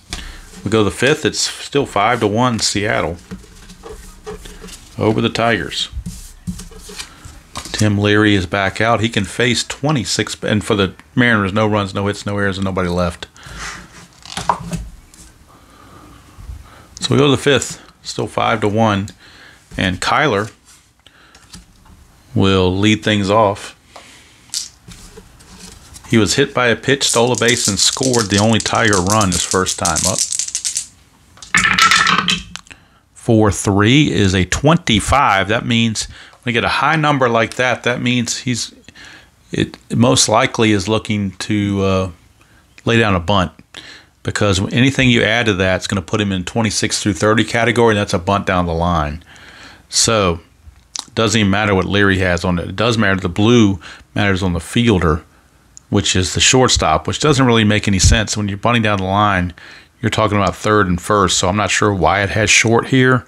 We go to the 5th. It's still 5-1 Seattle over the Tigers. Tim Leary is back out. He can face 26, and for the Mariners, no runs, no hits, no errors, and nobody left. So we go to the 5th. Still 5-1, and Kyler will lead things off. He was hit by a pitch, stole a base, and scored the only Tiger run his first time up. 4-3 is a 25. That means when you get a high number like that, that means it most likely is looking to lay down a bunt, because anything you add to that is going to put him in 26 through 30 category, and that's a bunt down the line. So it doesn't even matter what Leary has on it. It does matter. The blue matters on the fielder, which is the shortstop, which doesn't really make any sense. When you're bunting down the line, you're talking about third and first, so I'm not sure why it has short here,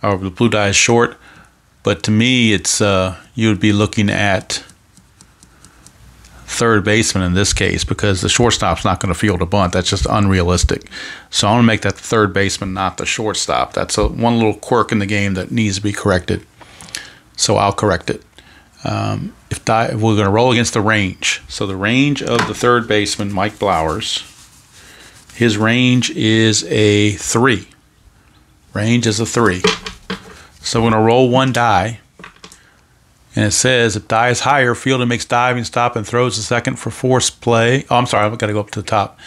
or the blue die is short. But to me, it's you would be looking at third baseman in this case, because the shortstop's not going to field a bunt. That's just unrealistic. So I'm going to make that the third baseman, not the shortstop. That's one little quirk in the game that needs to be corrected. So I'll correct it. We're going to roll against the range. So the range of the third baseman, Mike Blowers, his range is a 3. Range is a 3. So we're going to roll 1 die. And it says if die is higher, fielder makes diving stop and throws the second for force play. Oh, I'm sorry, I've got to go up to the top.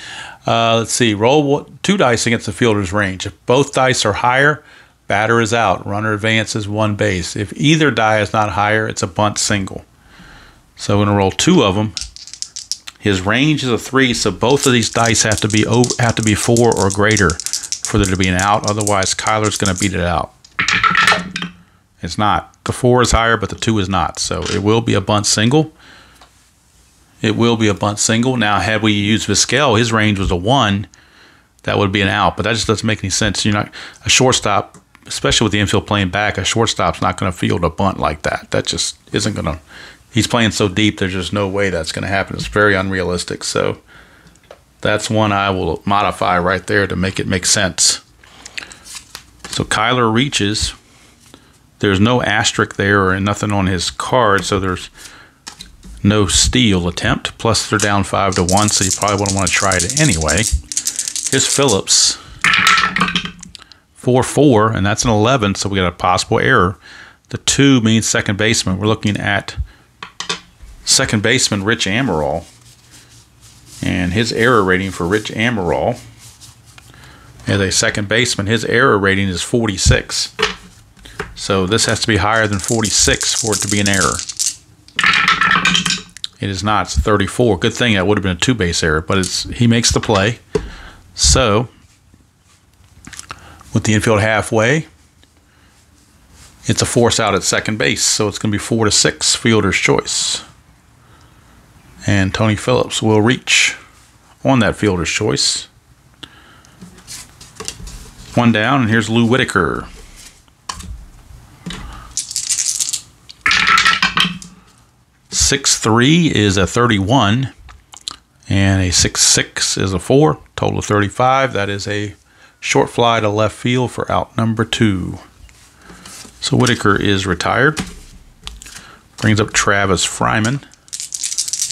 Let's see. Roll 2 dice against the fielder's range. If both dice are higher, batter is out. Runner advances 1 base. If either die is not higher, it's a bunt single. So we're going to roll 2 of them. His range is a 3, so both of these dice have to be 4 or greater for there to be an out. Otherwise, Kyler's going to beat it out. It's not. The 4 is higher, but the 2 is not. So it will be a bunt single. It will be a bunt single. Now, had we used Vizquel, his range was a 1. That would be an out, but that just doesn't make any sense. You're not a shortstop, especially with the infield playing back. A shortstop's not going to field a bunt like that. That just isn't going to. He's playing so deep. There's just no way that's going to happen. It's very unrealistic. So that's one I will modify right there to make it make sense. So Kyler reaches. There's no asterisk there or nothing on his card, so there's no steal attempt. Plus they're down 5-1, so you probably wouldn't want to try it anyway. Here's Phillips. 4-4, and that's an 11, so we got a possible error. The 2 means second baseman. We're looking at second baseman Rich Amaral. And his error rating for Rich Amaral as a second baseman, his error rating is 46. So this has to be higher than 46 for it to be an error. It is not. It's 34. Good thing that would have been a 2-base error, but he makes the play. So with the infield halfway, it's a force out at second base. So it's going to be 4-6, fielder's choice. And Tony Phillips will reach on that fielder's choice. 1 down, and here's Lou Whitaker. .63 is a 31, and a 6.6 is a 4. Total of 35. That is a short fly to left field for out number 2. So Whitaker is retired. Brings up Travis Fryman.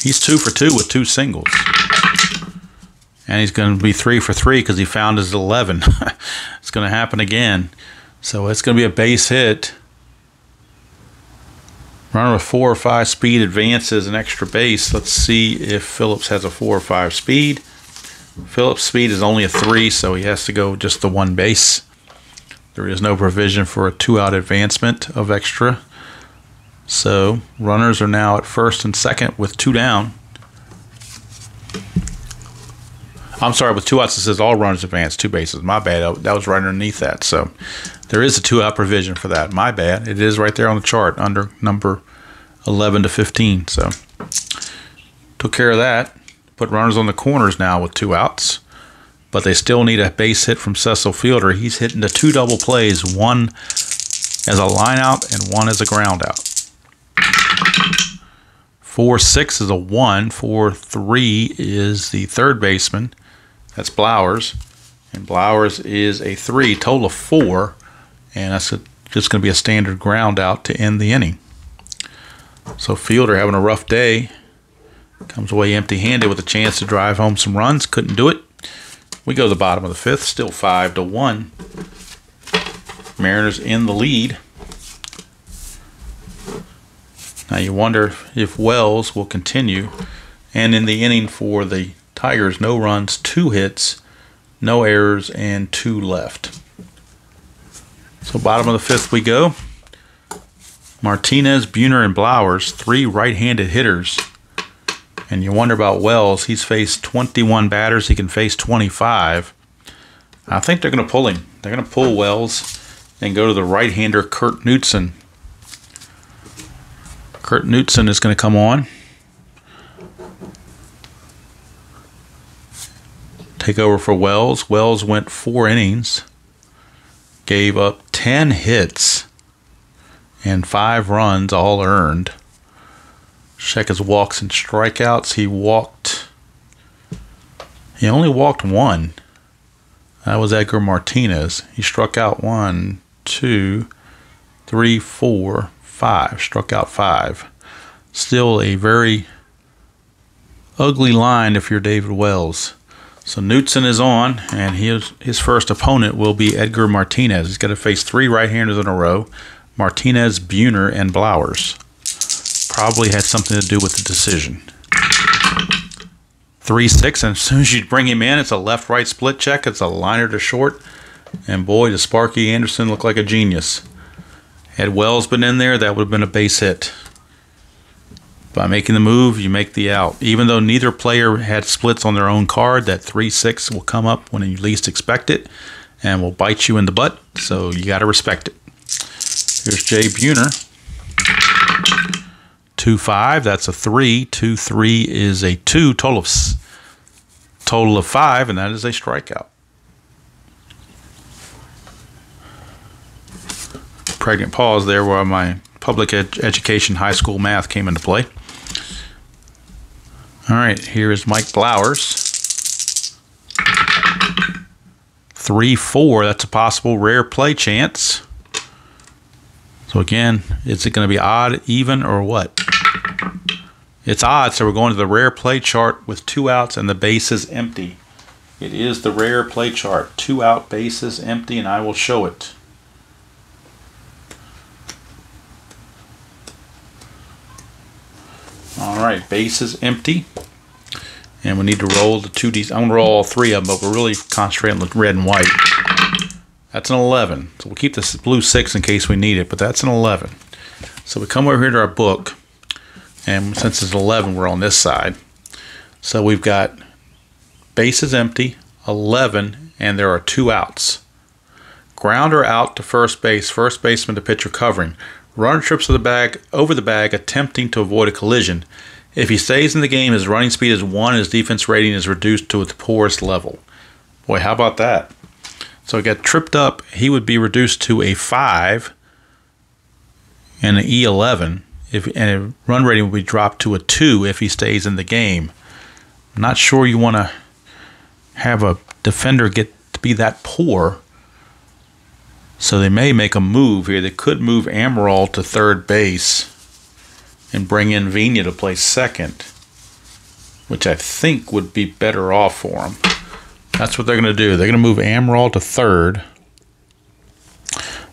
He's 2 for 2 with 2 singles. And he's going to be 3 for 3 because he found his 11. It's going to happen again. So it's going to be a base hit. Runner with 4 or 5 speed advances an extra base. Let's see if Phillips has a 4 or 5 speed. Phillips' speed is only a 3, so he has to go just the 1 base. There is no provision for a 2-out advancement of extra. So runners are now at first and second with 2 down. I'm sorry, with 2 outs it says all runners advance 2 bases. My bad. That was right underneath that. So there is a 2-out provision for that. My bad. It is right there on the chart under number 11 to 15. So took care of that. Put runners on the corners now with 2 outs. But they still need a base hit from Cecil Fielder. He's hitting the 2 double plays, 1 as a line out and 1 as a ground out. 4-6 is a 1. 4-3 is the third baseman. That's Blowers. And Blowers is a 3. Total of 4. And that's just going to be a standard ground out to end the inning. So Fielder having a rough day. Comes away empty-handed with a chance to drive home some runs. Couldn't do it. We go to the bottom of the 5th. Still 5-1. Mariners in the lead. Now you wonder if Wells will continue. And in the inning for the Tigers, no runs, 2 hits, no errors, and 2 left. So bottom of the 5th we go. Martinez, Buhner, and Blowers, 3 right-handed hitters. And you wonder about Wells. He's faced 21 batters. He can face 25. I think they're going to pull him. They're going to pull Wells and go to the right-hander, Kurt Knudsen. Kurt Knudsen is going to come on. Take over for Wells. Wells went 4 innings. Gave up 10 hits and 5 runs, all earned. Check his walks and strikeouts. He only walked 1. That was Edgar Martinez. He struck out 1, 2, 3, 4, 5. Struck out 5. Still a very ugly line if you're David Wells. So Knudsen is on, and his first opponent will be Edgar Martinez. He's got to face 3 right-handers in a row. Martinez, Buhner, and Blowers. Probably had something to do with the decision. 3-6, and as soon as you bring him in, it's a left-right split check. It's a liner to short. And boy, does Sparky Anderson look like a genius. Had Wells been in there, that would have been a base hit. By making the move, you make the out. Even though neither player had splits on their own card, that 3-6 will come up when you least expect it and will bite you in the butt, so you got to respect it. Here's Jay Buhner. 2-5, that's a 3. 2-3 is a 2, total of 5, and that is a strikeout. Pregnant pause there where my public education high school math came into play. All right, here is Mike Blowers. 3-4, that's a possible rare play chance. So again, is it going to be odd, even, or what? It's odd, so we're going to the rare play chart with 2 outs and the bases empty. It is the rare play chart. 2 out, bases empty, and I will show it. All right, bases empty. And we need to roll the 2Ds. I'm going to roll all 3 of them, but we're really concentrating on the red and white. That's an 11. So we'll keep this blue 6 in case we need it, but that's an 11. So we come over here to our book, and since it's 11, we're on this side. So we've got bases empty, 11, and there are 2 outs. Grounder out to first base, first baseman to pitcher covering. Runner trips over the bag, attempting to avoid a collision. If he stays in the game, his running speed is 1, his defense rating is reduced to its poorest level. Boy, how about that? So he got tripped up, he would be reduced to a 5 and an E11, and a run rating would be dropped to a 2 if he stays in the game. I'm not sure you want to have a defender get to be that poor, so they may make a move here. They could move Amaral to third base and bring in Vina to play second, which I think would be better off for them. That's what they're going to do. They're going to move Amaral to third.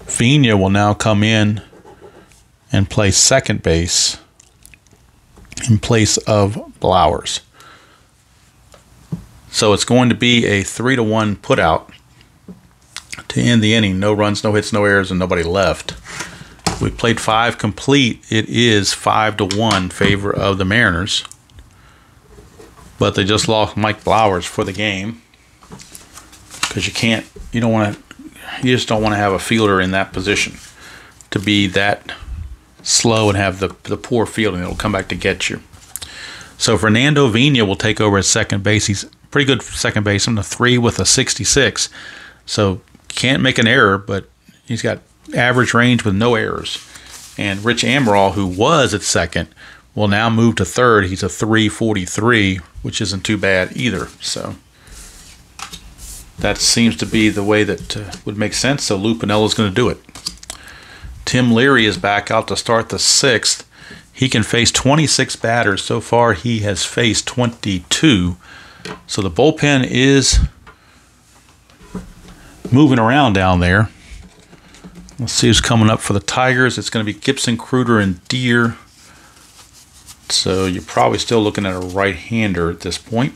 Vina will now come in and play second base in place of Blowers. So it's going to be a 3-1 putout to end the inning. No runs, no hits, no errors, and nobody left. We played 5 complete. It is 5-1 favor of the Mariners. But they just lost Mike Blowers for the game. Because you just don't want to have a fielder in that position to be that slow and have the poor fielding. It'll come back to get you. So Fernando Vina will take over at second base. He's a pretty good second baseman, a 3 with a 66. So can't make an error, but he's got average range with no errors. And Rich Amaral, who was at second, will now move to third. He's a 343, which isn't too bad either. So that seems to be the way that would make sense. So Lou Pinella's going to do it. Tim Leary is back out to start the 6th. He can face 26 batters. So far, he has faced 22. So the bullpen is moving around down there. Let's see who's coming up for the Tigers. It's going to be Gibson, Kruger, and Deere. So you're probably still looking at a right-hander at this point.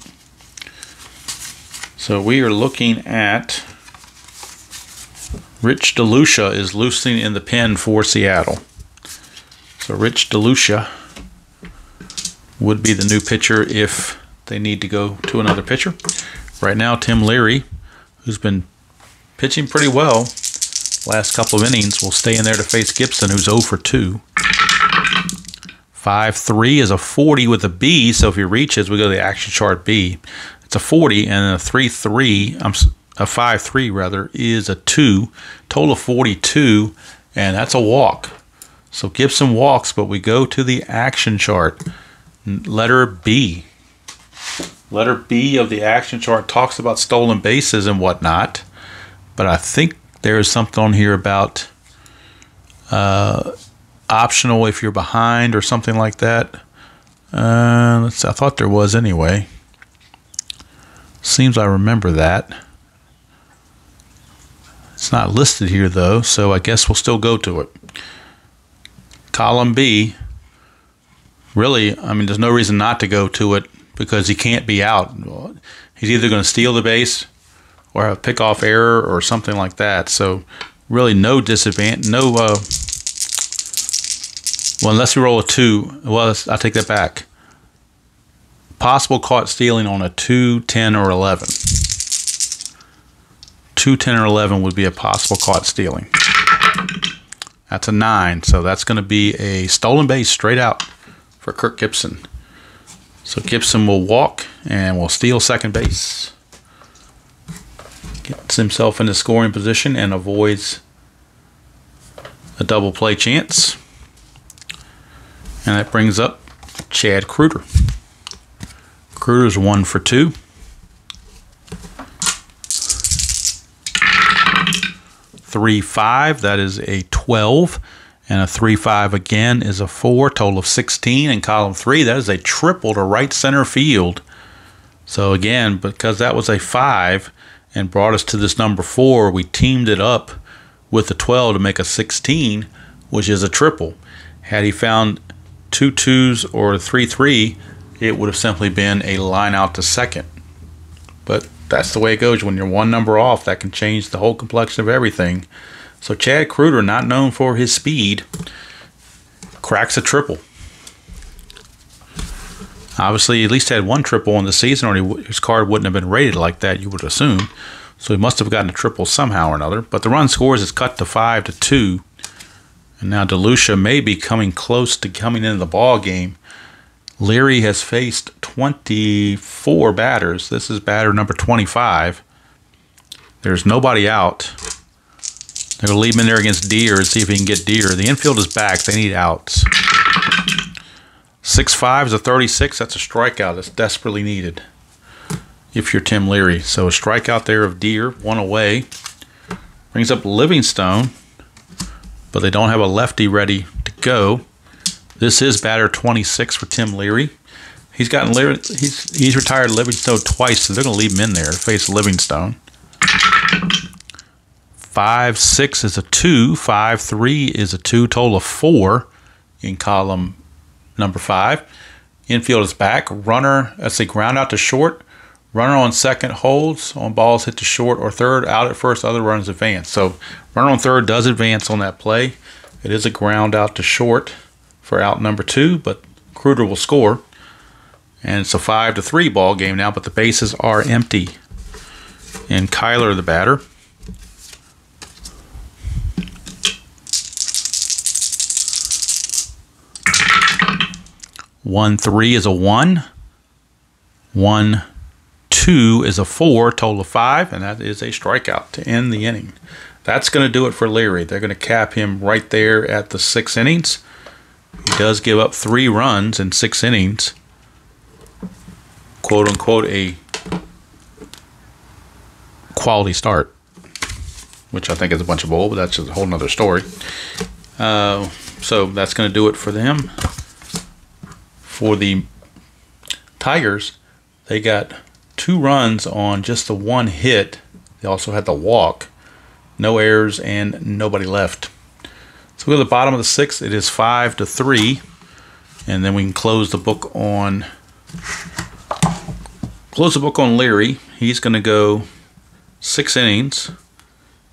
So we are looking at Rich DeLucia is loosening in the pen for Seattle. So Rich DeLucia would be the new pitcher if they need to go to another pitcher. Right now, Tim Leary, who's been pitching pretty well last couple of innings, will stay in there to face Gibson, who's 0 for 2. 5-3 is a 40 with a B, so if he reaches, we go to the action chart B. It's a 40, and a 3-3, a 5-3 rather, is a 2. Total of 42, and that's a walk. So Gibson walks, but we go to the action chart. Letter B. Letter B of the action chart talks about stolen bases and whatnot, but I think there's something on here about optional if you're behind or something like that. Let's see, I thought there was anyway. Seems I remember that. It's not listed here though, so I guess we'll still go to it. Column B, really, I mean, there's no reason not to go to it because he can't be out. He's either going to steal the base or have a pickoff error or something like that. So really no disadvantage, no Well, unless we roll a 2. Well, I take that back. Possible caught stealing on a 2, 10, or 11. 2, 10, or 11 would be a possible caught stealing. That's a 9, so that's going to be a stolen base straight out for Kirk Gibson. So Gibson will walk and will steal second base. Gets himself into scoring position and avoids a double play chance. And that brings up Chad Kreuter. Kreuter's 1 for 2. 3-5, that is a 12. And a 3-5 again is a 4, total of 16 in column 3. That is a triple to right center field. So again, because that was a 5 and brought us to this number 4, we teamed it up with the 12 to make a 16, which is a triple. Had he found 2 2s or a 3-3, it would have simply been a line out to second. But that's the way it goes. When you're one number off, that can change the whole complexion of everything. So Chad Kreuter, not known for his speed, cracks a triple. Obviously, he at least had one triple in the season, or his card wouldn't have been rated like that, you would assume. So he must have gotten a triple somehow or another. But the run scores is cut to 5-2. And now DeLucia may be coming close to coming into the ball game. Leary has faced 24 batters. This is batter number 25. There's nobody out. They're going to leave him in there against Deere and see if he can get Deere. The infield is back. They need outs. 6-5 is a 36. That's a strikeout. That's desperately needed if you're Tim Leary. So a strikeout there of Deere, 1 away. Brings up Livingstone, but they don't have a lefty ready to go. This is batter 26 for Tim Leary. He's retired Livingstone twice, so they're going to leave him in there to face Livingstone. 5-6 is a 2. 5-3 is a 2. Total of 4 in column number 5. Infield is back. Runner, that's a ground out to short. Runner on second holds on balls hit to short or third. Out at first, other runners advance. So runner on third does advance on that play. It is a ground out to short for out number 2, but Kreuter will score. And it's a 5-3 ball game now, but the bases are empty. And Kyler, the batter. One 3 is a 1. 1 2 is a 4. Total of 5, and that is a strikeout to end the inning. That's going to do it for Leary. They're going to cap him right there at the 6 innings. He does give up 3 runs in 6 innings. Quote unquote a quality start, which I think is a bunch of bull, but that's a whole nother story. So that's going to do it for them. For the Tigers, they got 2 runs on just the 1 hit. They also had the walk, no errors, and nobody left. So we go to the bottom of the 6th. It is 5-3, and then we can close the book on Leary. He's going to go 6 innings.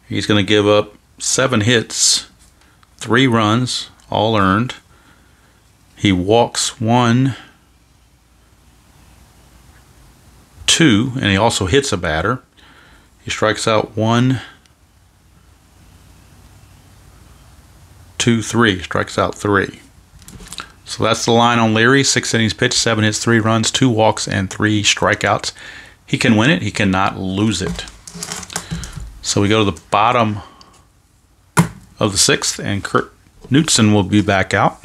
He's going to give up 7 hits, 3 runs, all earned. He walks 1, 2, and he also hits a batter. He strikes out 1, 2, 3. Strikes out 3. So that's the line on Leary. 6 innings pitched, 7 hits, 3 runs, 2 walks, and 3 strikeouts. He can win it. He cannot lose it. So we go to the bottom of the 6th, and Kurt Knutson will be back out,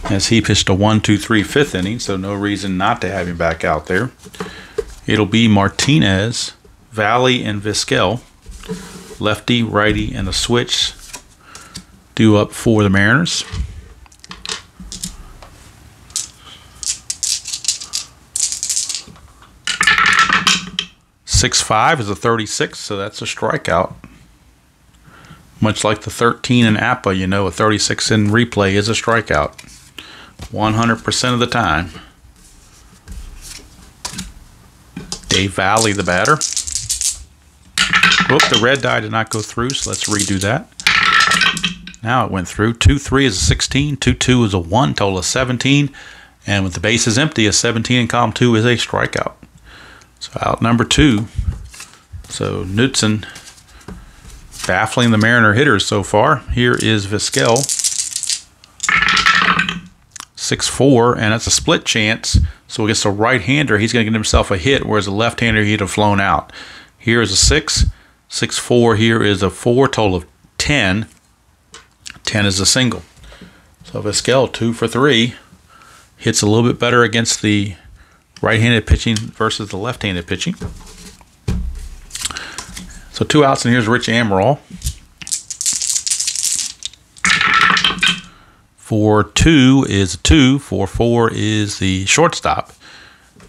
as he pitched a 1, 2, 3, 5th inning, so no reason not to have him back out there. It'll be Martinez, Valley, and Vizquel. Lefty, righty, and a switch due up for the Mariners. .65 is a 36, so that's a strikeout. Much like the 13 in APA, you know, a 36 in replay is a strikeout 100% of the time. Dave Valley, the batter. Whoop, the red die did not go through, so let's redo that. Now it went through. 2-3 is a 16. 2-2 is a 1, total of 17. And with the bases empty, a 17 in column 2 is a strikeout. So out number 2. So Knutson baffling the Mariner hitters so far. Here is Vizquel. 6-4, and it's a split chance. So against a right-hander, he's going to get himself a hit, whereas a left-hander, he'd have flown out. Here is a 6. 6-4. Here is a 4, total of 10. 10 is a single. So Vizquel, 2 for 3. Hits a little bit better against the right-handed pitching versus the left-handed pitching. So 2 outs, and here's Rich Amaral. 4-2 is a 2. 4-4 is the shortstop.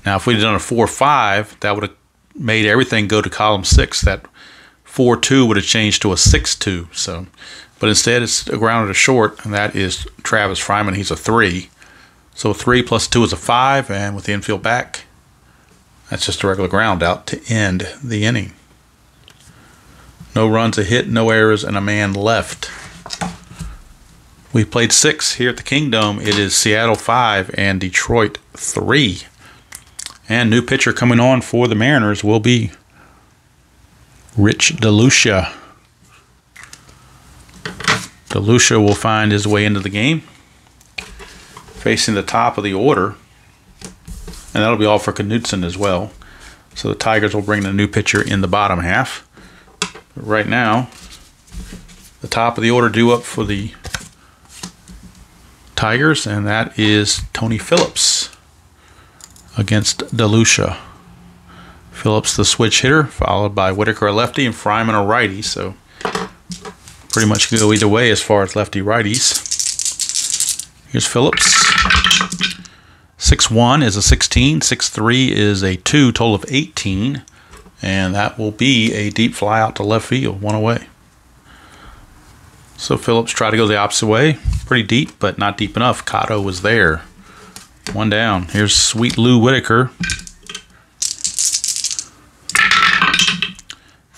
Now, if we'd have done a 4-5, that would have made everything go to column 6. That 4-2 would have changed to a 6-2. So, but instead, it's a grounded to short, and that is Travis Fryman. He's a 3. So 3 plus 2 is a 5, and with the infield back, that's just a regular ground out to end the inning. No runs, a hit, no errors, and a man left. We played 6 here at the Kingdome. It is Seattle 5 and Detroit 3. And new pitcher coming on for the Mariners will be Rich DeLucia. DeLucia will find his way into the game, facing the top of the order. And that'll be all for Knutson as well. So the Tigers will bring the new pitcher in the bottom half. But right now, the top of the order due up for the Tigers, and that is Tony Phillips against DeLucia. Phillips, the switch hitter, followed by Whitaker, a lefty, and Fryman, a righty. So pretty much can go either way as far as lefty-righties. Here's Phillips. 6-1 is a 16. 6-3 is a 2, total of 18. And that will be a deep fly out to left field, 1 away. So Phillips tried to go the opposite way. Pretty deep, but not deep enough. Cotto was there. 1 down. Here's Sweet Lou Whitaker.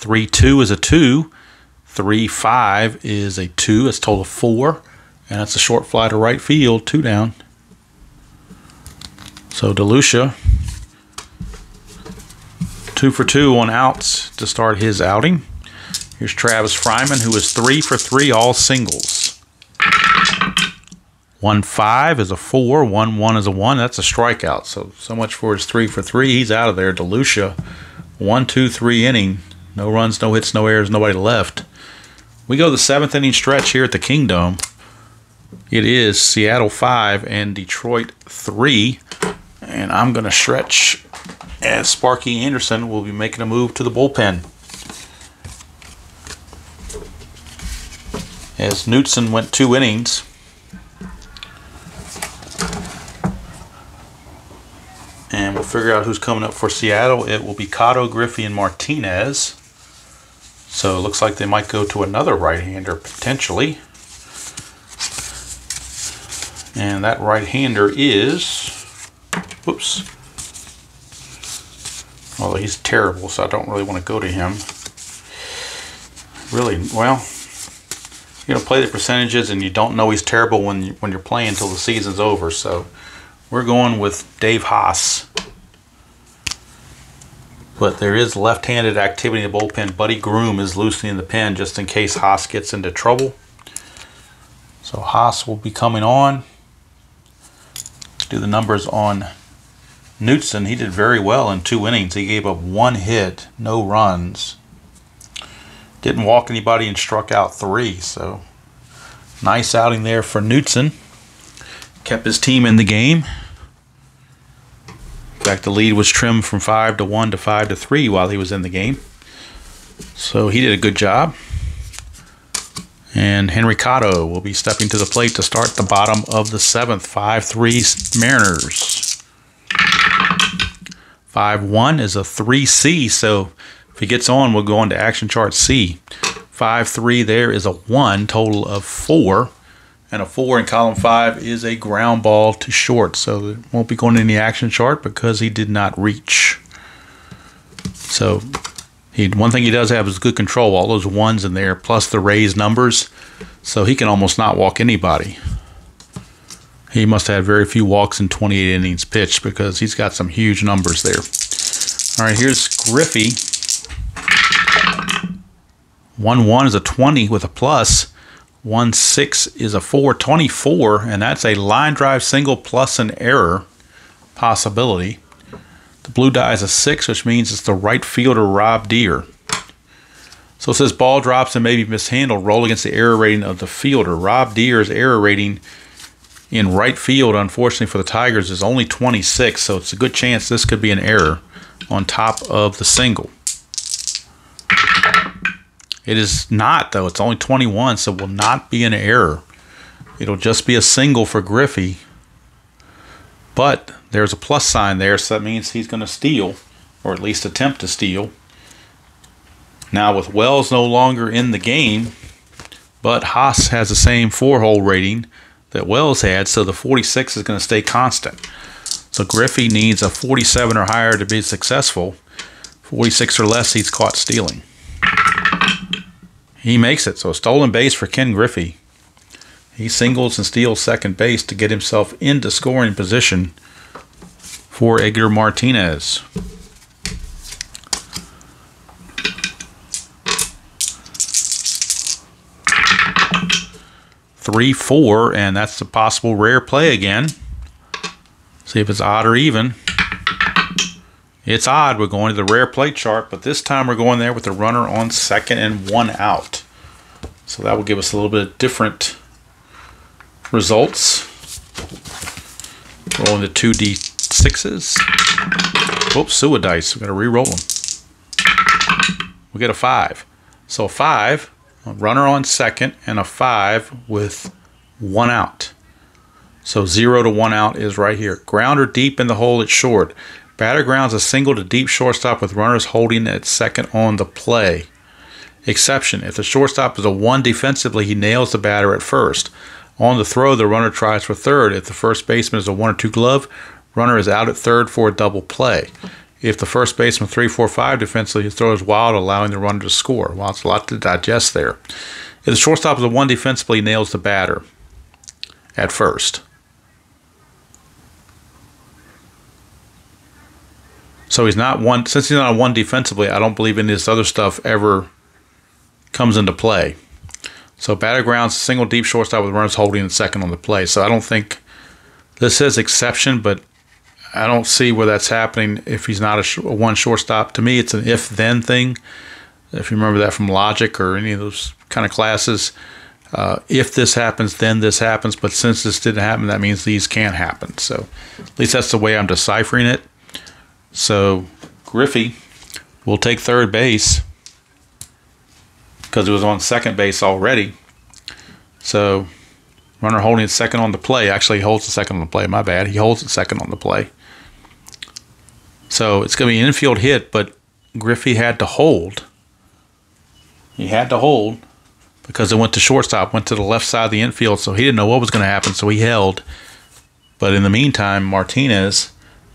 3-2 is a 2. 3-5 is a 2. It's total of 4. And that's a short fly to right field. 2 down. So DeLucia, 2 for 2 on outs to start his outing. Here's Travis Fryman, who is 3 for 3, all singles. 1-5 is a 4. 1-1 is a 1. That's a strikeout. So much for his 3 for 3. He's out of there. DeLucia, 1-2-3 inning. No runs, no hits, no errors, nobody left. We go to the 7th inning stretch here at the Kingdome. It is Seattle 5 and Detroit 3. And I'm going to stretch as Sparky Anderson will be making a move to the bullpen. As Knutson went 2 innings. And we'll figure out who's coming up for Seattle. It will be Cotto, Griffey, and Martinez. So it looks like they might go to another right-hander potentially. And that right-hander is... Whoops. Well, he's terrible, so I don't really want to go to him. Really, well... You're going to play the percentages, and you don't know he's terrible when you're playing until the season's over. So we're going with Dave Haas. But there is left-handed activity in the bullpen. Buddy Groom is loosening the pen just in case Haas gets into trouble. So Haas will be coming on. Do the numbers on Knutson. He did very well in 2 innings. He gave up 1 hit, no runs. Didn't walk anybody and struck out 3, so nice outing there for Knutson. Kept his team in the game. In fact, the lead was trimmed from 5-1 to 5-3 while he was in the game. So he did a good job. And Henry Cotto will be stepping to the plate to start the bottom of the 7th. 5-3 Mariners. 5-1 is a 3C, so if he gets on, we'll go on to action chart C. 5-3 there is a 1, total of 4. And a 4 in column 5 is a ground ball to short. So it won't be going in the action chart because he did not reach. So one thing he does have is good control. All those 1s in there, plus the raised numbers, So he can almost not walk anybody. He must have had very few walks in 28 innings pitched because he's got some huge numbers there. All right, here's Griffey. 1-1 is a 20 with a plus. 1-6 is a 424, and that's a line drive single plus an error possibility. The blue die is a 6, which means it's the right fielder Rob Deere. So it says ball drops and may be mishandled, roll against the error rating of the fielder. Rob Deere's error rating in right field, unfortunately for the Tigers, is only 26, so it's a good chance this could be an error on top of the single. It is not, though. It's only 21, so it will not be an error. It'll just be a single for Griffey. But there's a plus sign there, so that means he's going to steal, or at least attempt to steal. Now, with Wells no longer in the game, but Haas has the same 4-hole rating that Wells had, so the 46 is going to stay constant. So Griffey needs a 47 or higher to be successful. 46 or less, he's caught stealing. He makes it, so a stolen base for Ken Griffey. He singles and steals second base to get himself into scoring position for Edgar Martinez. Three, 4, and that's a possible rare play again. See if it's odd or even. It's odd. We're going to the rare play chart, but this time we're going there with the runner on second and 1 out. So that will give us a little bit different results. Rolling the 2d6s. Whoops, sewer dice. We're going to re-roll them. We get a 5. So a 5, a runner on second, and a 5 with 1 out. So 0 to 1 out is right here. Grounder deep in the hole at short. Batter grounds a single to deep shortstop with runners holding at second on the play. Exception: if the shortstop is a 1 defensively, he nails the batter at first. On the throw, the runner tries for third. If the first baseman is a 1 or 2 glove, runner is out at third for a double play. If the first baseman 3, 4, 5 defensively, his throw is wild, allowing the runner to score. Well, it's a lot to digest there. If the shortstop is a 1 defensively, he nails the batter at first. So he's not one, since he's not a 1 defensively, I don't believe any of this other stuff ever comes into play. So batter grounds, single deep shortstop with runners holding at second on the play. So I don't think, this says exception, but I don't see where that's happening if he's not a 1 shortstop. To me, it's an if-then thing. If you remember that from Logic or any of those kind of classes, if this happens, then this happens. But since this didn't happen, that means these can't happen. So at least that's the way I'm deciphering it. So Griffey will take third base because he was on second base already. So runner holding at second on the play. Actually, he holds the second on the play. My bad. He holds the second on the play. So it's going to be an infield hit, but Griffey had to hold. He had to hold because it went to shortstop, went to the left side of the infield, so he didn't know what was going to happen, so he held. But in the meantime, Martinez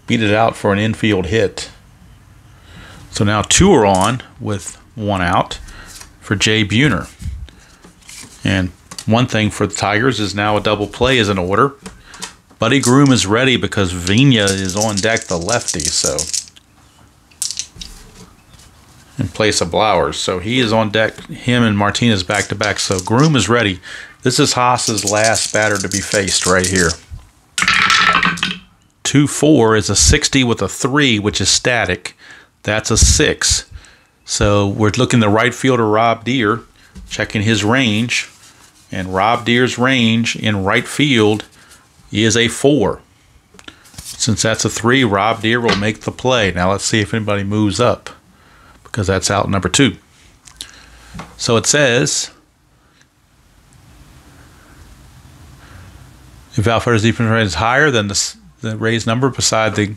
beat it out for an infield hit. So now 2 are on with 1 out for Jay Buhner. And one thing for the Tigers is now a double play is in order. Buddy Groom is ready because Vigna is on deck, the lefty, so in place of Blowers. So he is on deck, him and Martinez back to back. So Groom is ready. This is Haas's last batter to be faced right here. 2-4 is a 60 with a 3, which is static. That's a 6. So we're looking the right fielder Rob Deere, checking his range. And Rob Deere's range in right field is a 4. Since that's a 3, Rob Deere will make the play. Now let's see if anybody moves up, because that's out number 2. So it says, if Alfredo's defense rating is higher than the raised number beside the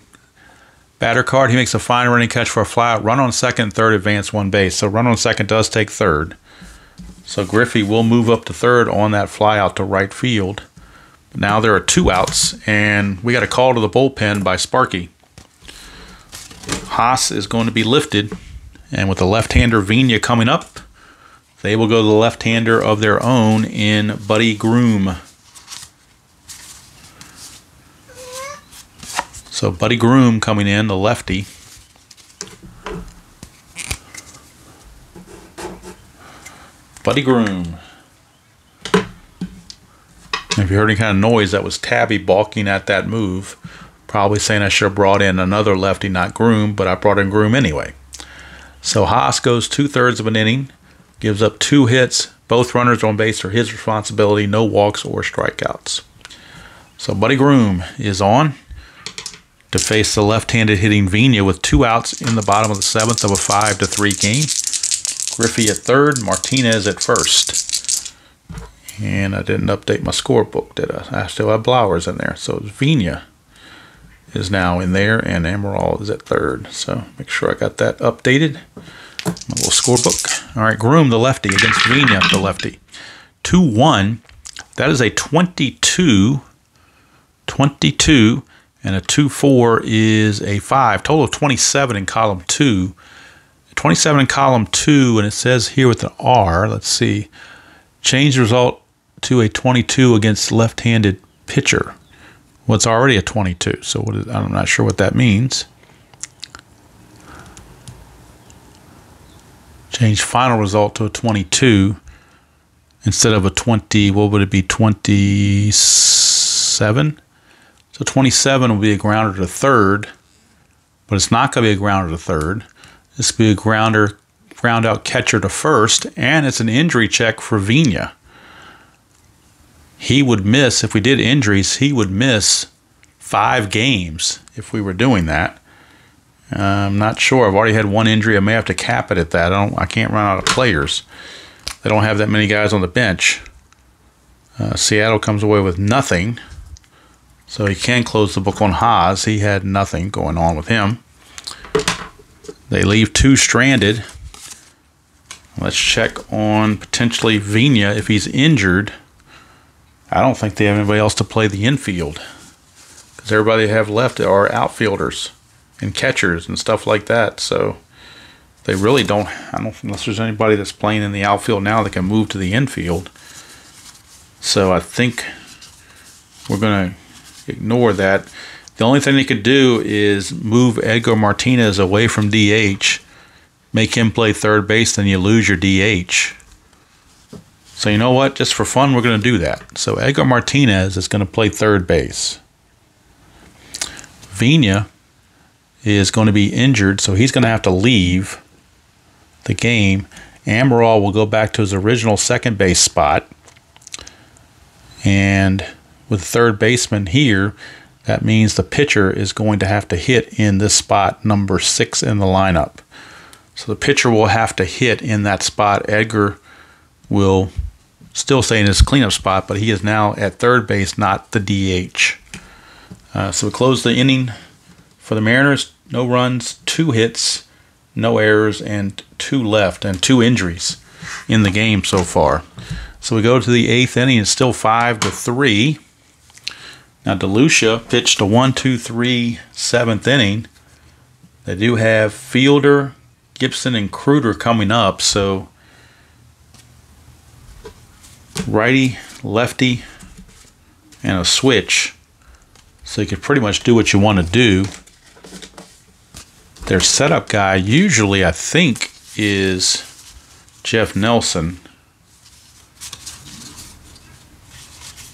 batter card, he makes a fine running catch for a flyout. Run on second, third, advance 1 base. So run on second does take third. So Griffey will move up to third on that flyout to right field. But now there are 2 outs, and we got a call to the bullpen by Sparky. Haas is going to be lifted, and with the left-hander Vigna coming up, They will go to the left-hander of their own in Buddy Groom. So Buddy Groom coming in, the lefty. Buddy Groom. If you heard any kind of noise, that was Tabby balking at that move. Probably saying I should have brought in another lefty, not Groom, but I brought in Groom anyway. So Haas goes 2/3 of an inning, gives up 2 hits. Both runners on base are his responsibility, no walks or strikeouts. So Buddy Groom is on to face the left-handed hitting Vina with 2 outs in the bottom of the 7th of a 5-3 game. Griffey at third, Martinez at first. And I didn't update my scorebook, did I? I still have Blowers in there. So Vina is now in there, and Amaral is at third. So make sure I got that updated. My little scorebook. All right, Groom, the lefty, against Vina, the lefty. 2-1. That is a 22, and a 2-4 is a 5. Total of 27 in column 2. 27 in column 2, and it says here with an R, let's see, change the result to a 22 against left-handed pitcher. Well, it's already a 22, so I'm not sure what that means. Change final result to a 22 instead of a 20, what would it be, 27? So 27 will be a grounder to third, but it's not going to be a grounder to third. This will be a ground out catcher to first, and it's an injury check for Vina. He would miss, if we did injuries, he would miss 5 games if we were doing that. I'm not sure. I've already had 1 injury. I may have to cap it at that. I can't run out of players. They don't have that many guys on the bench. Seattle comes away with nothing. So he can close the book on Haas. He had nothing going on with him. They leave 2 stranded. Let's check on potentially Vina if he's injured. I don't think they have anybody else to play the infield, because everybody they have left are outfielders and catchers and stuff like that. So they really don't, unless there's anybody that's playing in the outfield now that can move to the infield. So I think we're going to ignore that. The only thing they could do is move Edgar Martinez away from DH, make him play third base, then you lose your DH. So you know what? Just for fun, we're going to do that. So Edgar Martinez is going to play third base. Vina is going to be injured, so he's going to have to leave the game. Amaral will go back to his original second base spot. And with the third baseman here, that means the pitcher is going to have to hit in this spot, number 6 in the lineup. So the pitcher will have to hit in that spot. Edgar will still stay in his cleanup spot, but he is now at third base, not the DH. So we close the inning for the Mariners. No runs, 2 hits, no errors, and 2 left, and 2 injuries in the game so far. So we go to the 8th inning. It's still 5-3. Now DeLucia pitched a 1-2-3 7th inning. They do have Fielder, Gibson, and Kruger coming up. So righty, lefty, and a switch. So you can pretty much do what you want to do. Their setup guy usually, I think, is Jeff Nelson.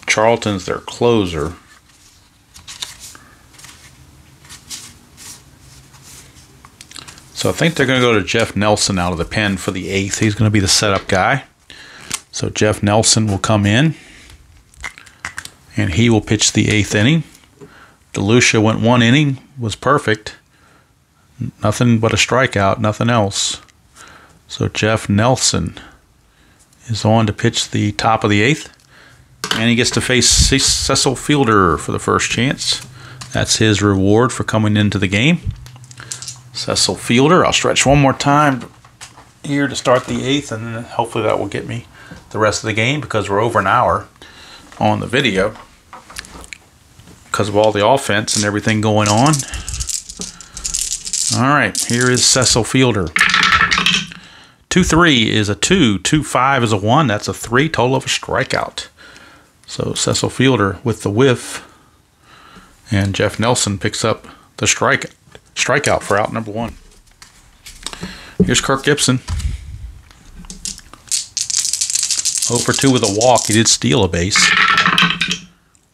Charlton's their closer. So I think they're going to go to Jeff Nelson out of the pen for the 8th. He's going to be the setup guy. So Jeff Nelson will come in, and he will pitch the 8th inning. DeLucia went 1 inning, was perfect. Nothing but a strikeout, nothing else. So Jeff Nelson is on to pitch the top of the 8th. And he gets to face Cecil Fielder for the first chance. That's his reward for coming into the game. Cecil Fielder. I'll stretch one more time here to start the 8th, and then hopefully that will get me the rest of the game, because we're over an hour on the video because of all the offense and everything going on. All right, here is Cecil Fielder. 2-3 is a 2. 2-5 is a 1. That's a 3. Total of a strikeout. So Cecil Fielder with the whiff. And Jeff Nelson picks up the strikeout for out number 1. Here's Kirk Gibson. 0 for 2 with a walk. He did steal a base.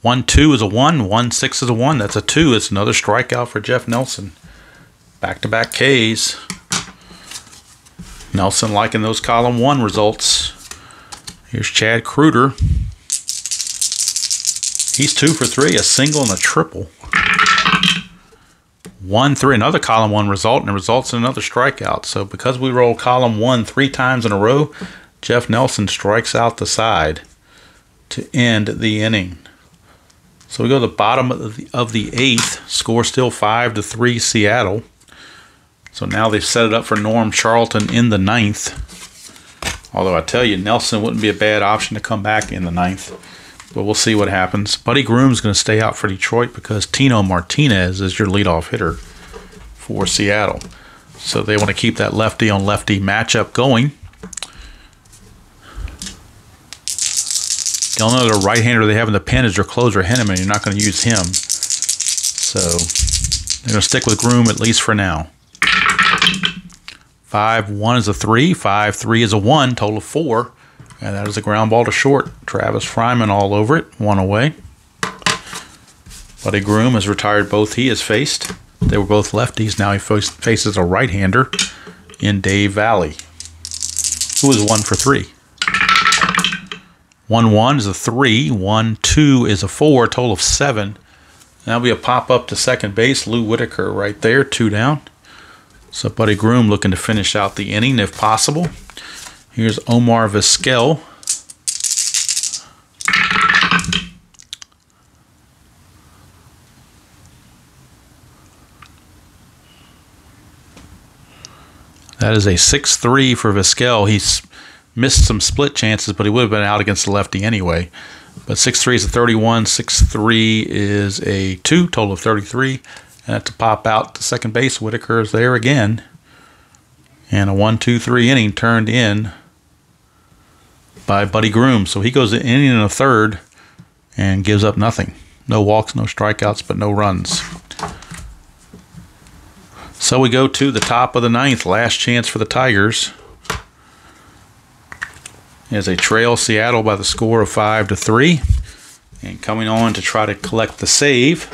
1-2 is a 1. 1-6 is a 1. That's a 2. It's another strikeout for Jeff Nelson. Back-to-back Ks. Nelson liking those column 1 results. Here's Chad Kruger. He's 2 for 3, a single and a triple. 1-3, another column 1 result, and it results in another strikeout. So because we roll column 1 3 times in a row, Jeff Nelson strikes out the side to end the inning. So we go to the bottom of the 8th. Score still 5-3 Seattle. So now they've set it up for Norm Charlton in the 9th. Although I tell you, Nelson wouldn't be a bad option to come back in the 9th. But we'll see what happens. Buddy Groom's going to stay out for Detroit because Tino Martinez is your leadoff hitter for Seattle. So they want to keep that lefty-on-lefty matchup going. The only other right-hander they have in the pen is their closer, Henneman. You're not going to use him. So they're going to stick with Groom at least for now. 5-1 is a 3. 5-3 is a 1. Total of 4. And that is a ground ball to short. Travis Fryman all over it. 1 away. Buddy Groom has retired both he has faced. They were both lefties. Now he faces a right-hander in Dave Valley, who is 1 for 3. 1-1 is a 3. 1-2 is a 4. Total of 7. That'll be a pop-up to second base. Lou Whitaker right there. 2 down. So Buddy Groom looking to finish out the inning if possible. Here's Omar Vizquel. That is a 6-3 for Vizquel. He's missed some split chances, but he would have been out against the lefty anyway. But 6-3 is a 31. 6-3 is a 2. Total of 33. And that's to pop out to second base. Whitaker is there again. And a 1-2-3 inning turned in by Buddy Groom. So he goes an inning and a third and gives up nothing. No walks, no strikeouts, but no runs. So we go to the top of the 9th. Last chance for the Tigers. As they trail Seattle by the score of 5-3. And coming on to try to collect the save,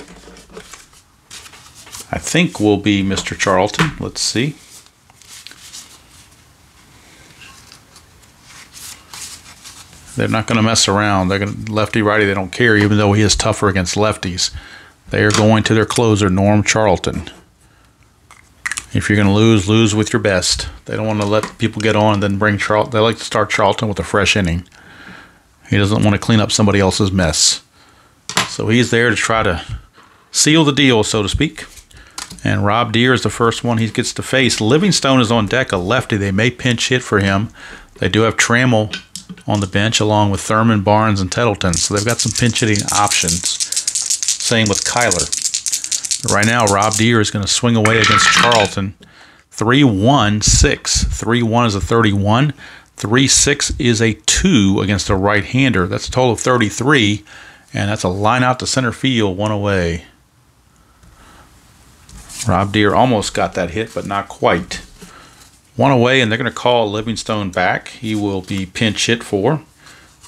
I think will be Mr. Charlton. Let's see. They're not going to mess around. They're going to lefty-righty. They don't care, even though he is tougher against lefties. They are going to their closer, Norm Charlton. If you're going to lose, lose with your best. They don't want to let people get on and then bring Charlton. They like to start Charlton with a fresh inning. He doesn't want to clean up somebody else's mess. So he's there to try to seal the deal, so to speak. And Rob Deere is the first one he gets to face. Livingstone is on deck, a lefty. They may pinch hit for him. They do have Trammell on the bench along with Thurman, Barnes, and Tettleton. So they've got some pinch hitting options. Same with Kyler. But right now, Rob Deere is going to swing away against Charlton. 3-1-6. 3-1 is a 31. 3-6 is a 2 against a right-hander. That's a total of 33. And that's a line out to center field, 1 away. Rob Deere almost got that hit, but not quite. 1 away, and they're going to call Livingstone back. He will be pinch hit for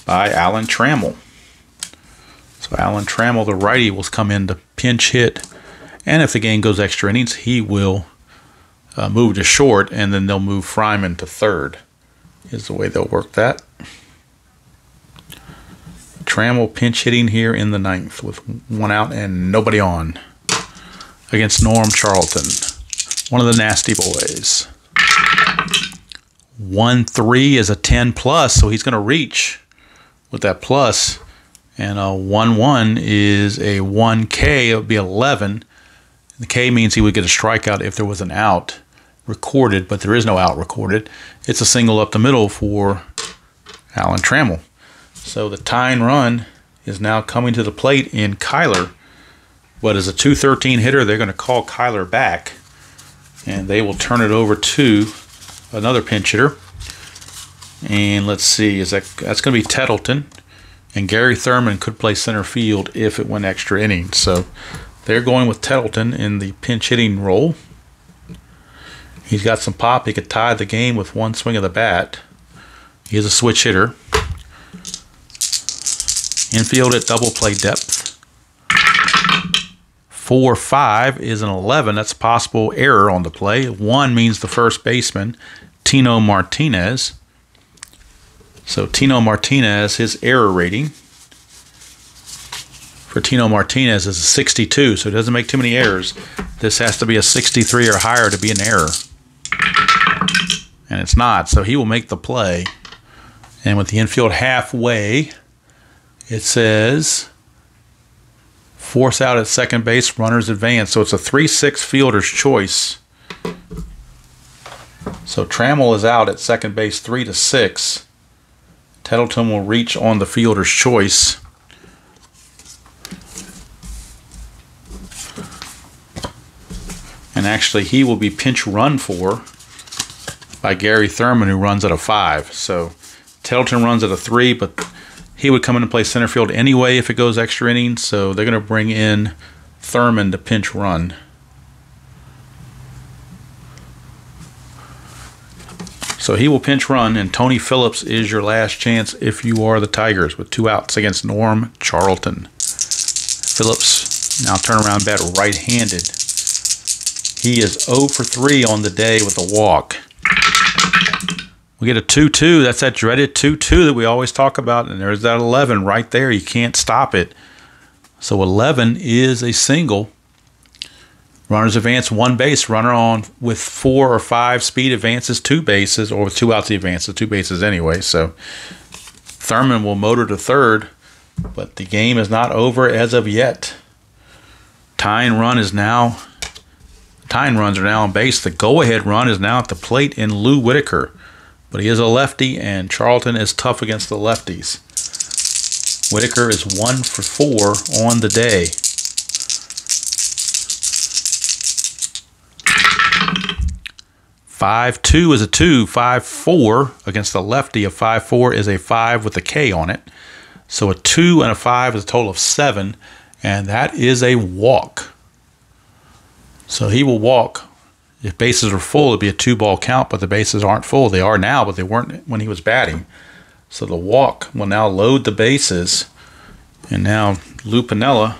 by Alan Trammell. So Alan Trammell, the righty, will come in to pinch hit. And if the game goes extra innings, he will move to short, and then they'll move Fryman to third, is the way they'll work that. Trammell pinch hitting here in the 9th with 1 out and nobody on against Norm Charlton, one of the nasty boys. 1-3 is a 10 plus, so he's going to reach with that plus. And a 1-1 is a 1K. It would be 11. The K means he would get a strikeout if there was an out recorded, but there is no out recorded. It's a single up the middle for Alan Trammell. So the tying run is now coming to the plate in Kyler. But as a 213 hitter, they're going to call Kyler back, and they will turn it over to another pinch hitter. And let's see, that's going to be Tettleton. And Gary Thurman could play center field if it went extra innings. So they're going with Tettleton in the pinch hitting role. He's got some pop. He could tie the game with one swing of the bat. He is a switch hitter. Infield at double play depth. 4-5 is an 11. That's a possible error on the play. 1 means the first baseman, Tino Martinez. So Tino Martinez, his error rating for Tino Martinez is a 62, so he doesn't make too many errors. This has to be a 63 or higher to be an error. And it's not, so he will make the play. And with the infield halfway, it says force out at second base, runners advance. So it's a 3-6 fielder's choice. So Trammell is out at second base 3-6. Tettleton will reach on the fielder's choice. And actually, he will be pinch run for by Gary Thurman, who runs at a 5. So Tettleton runs at a 3, but he would come in and play center field anyway if it goes extra innings. So they're going to bring in Thurman to pinch run. So he will pinch run, and Tony Phillips is your last chance if you are the Tigers with 2 outs against Norm Charlton. Phillips now turnaround bat right-handed. He is 0 for 3 on the day with a walk. We get a 2-2. That's that dreaded 2-2 that we always talk about, and there's that 11 right there. You can't stop it. So 11 is a single. Runners advance 1 base. Runner on with 4 or 5 speed advances 2 bases, or with 2 outs he advances 2 bases anyway. So Thurman will motor to third, but the game is not over as of yet. Tying runs are now on base. The go-ahead run is now at the plate in Lou Whitaker, but he is a lefty, and Charlton is tough against the lefties. Whitaker is 1 for 4 on the day. 5-2 is a 2. 5-4 against the lefty. A 5-4 is a 5 with a K on it. So a 2 and a 5 is a total of 7, and that is a walk. So he will walk. If bases are full, it'd be a 2-ball count, but the bases aren't full. They are now, but they weren't when he was batting. So the walk will now load the bases, and now Lou Piniella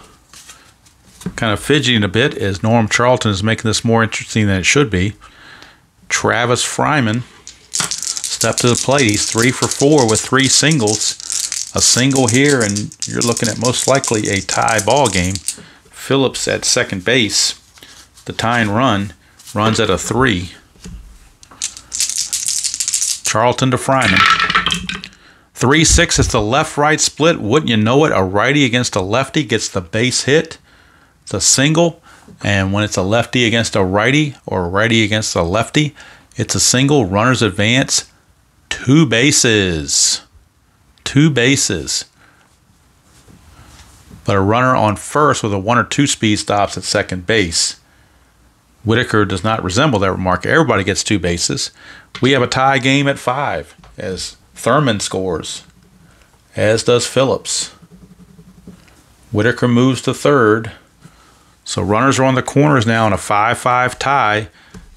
kind of fidgeting a bit as Norm Charlton is making this more interesting than it should be. Travis Fryman stepped to the plate. He's 3 for 4 with 3 singles. A single here, and you're looking at most likely a tie ball game. Phillips at second base. The tying run runs at a 3. Charlton to Fryman. 3-6 is the left-right split. Wouldn't you know it? A righty against a lefty gets the base hit. It's a single. And when it's a lefty against a righty or a righty against a lefty, it's a single. Runners advance 2 bases. 2 bases. But a runner on first with a 1 or 2 speed stops at second base. Whitaker does not resemble that remark. Everybody gets 2 bases. We have a tie game at 5 as Thurman scores, as does Phillips. Whitaker moves to third. So runners are on the corners now in a 5-5 tie,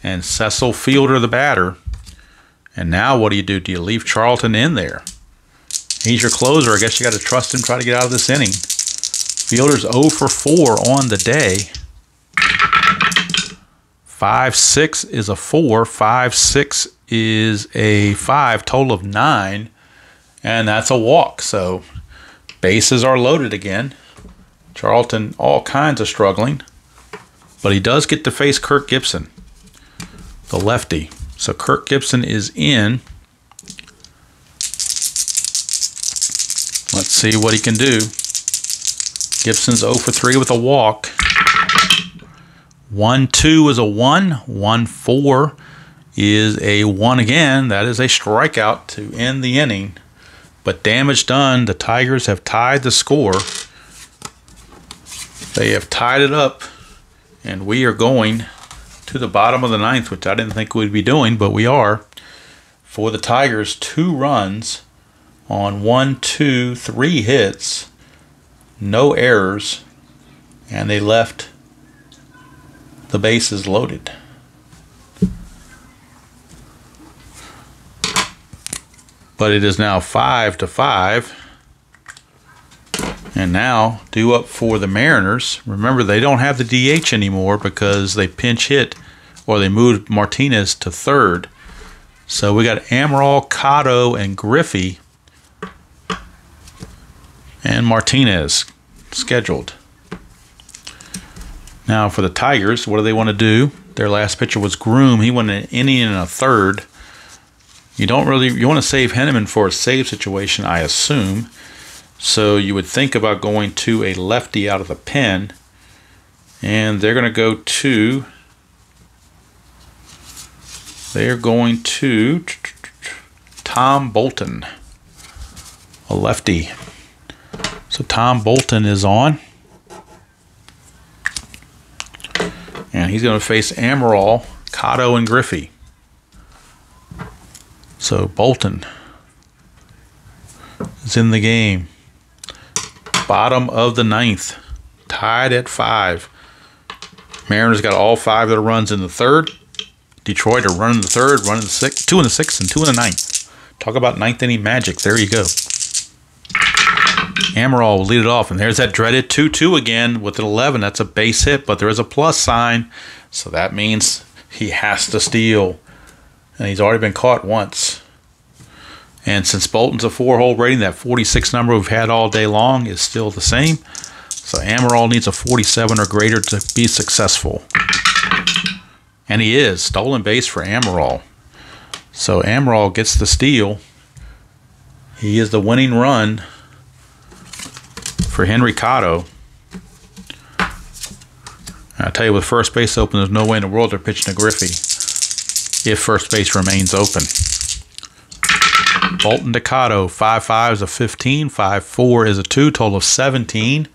and Cecil Fielder the batter. And now what do? Do you leave Charlton in there? He's your closer. I guess you got to trust him, try to get out of this inning. Fielder's 0 for 4 on the day. 5-6 is a 4. 5-6 is a 5. Total of 9. And that's a walk. So bases are loaded again. Charlton all kinds of struggling. But he does get to face Kirk Gibson, the lefty. So Kirk Gibson is in. Let's see what he can do. Gibson's 0 for 3 with a walk. 1-2 is a 1. 1-4 is a 1 again. That is a strikeout to end the inning. But damage done. The Tigers have tied the score. They have tied it up. And we are going to the bottom of the 9th, which I didn't think we'd be doing, but we are. for the Tigers, 2 runs on 1, 2, 3 hits, no errors, and they left the bases loaded. But it is now 5-5. And now due up for the Mariners. Remember, they don't have the DH anymore because they pinch hit, or they moved Martinez to third. So we got Amaral, Cotto, and Griffey, and Martinez scheduled. Now for the Tigers, what do they want to do? Their last pitcher was Groom. He went an inning and a third. You want to save Henneman for a save situation, I assume. So you would think about going to a lefty out of the pen. And they're going to Tom Bolton, a lefty. So Tom Bolton is on. And he's going to face Amaral, Cotto, and Griffey. So Bolton is in the game. Bottom of the 9th. Tied at 5. Mariners got all 5 of their runs in the 3rd. Detroit are running the 3rd, running the 6th, 2 in the 6th, and 2 in the 9th. Talk about 9th inning magic. There you go. Amaral will lead it off, and there's that dreaded 2-2 again with an 11. That's a base hit, but there is a plus sign, so that means he has to steal. And he's already been caught once. And since Bolton's a 4-hole rating, that 46 number we've had all day long is still the same. So Amaral needs a 47 or greater to be successful. And he is. Stolen base for Amaral. So Amaral gets the steal. He is the winning run for Henry Cotto. I tell you, with first base open, there's no way in the world they're pitching to Griffey if first base remains open. Bolton to Cotto, 5-5 is a 15, 5-4 is a 2, total of 17.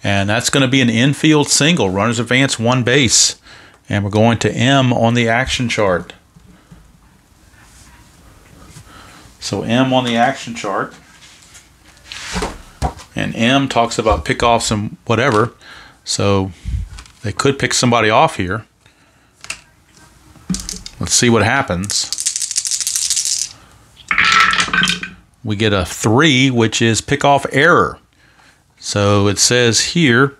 And that's going to be an infield single. Runners advance 1 base. And we're going to M on the action chart. So M on the action chart. And M talks about pickoffs and whatever. So they could pick somebody off here. Let's see what happens. We get a 3, which is pickoff error. So it says here,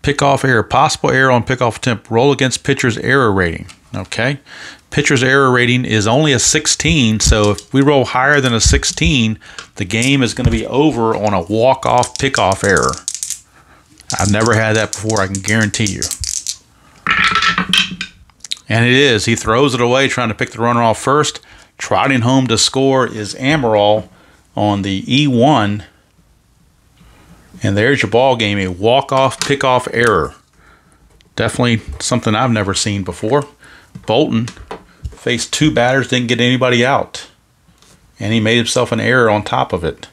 pickoff error, possible error on pickoff attempt, roll against pitcher's error rating. Okay, pitcher's error rating is only a 16, so if we roll higher than a 16, the game is going to be over on a walk-off pickoff error. I've never had that before, I can guarantee you. And it is. He throws it away, trying to pick the runner off first. Trotting home to score is Amaral on the E1. And there's your ball game, a walk-off pickoff error. Definitely something I've never seen before. Bolton faced 2 batters, didn't get anybody out. And he made himself an error on top of it.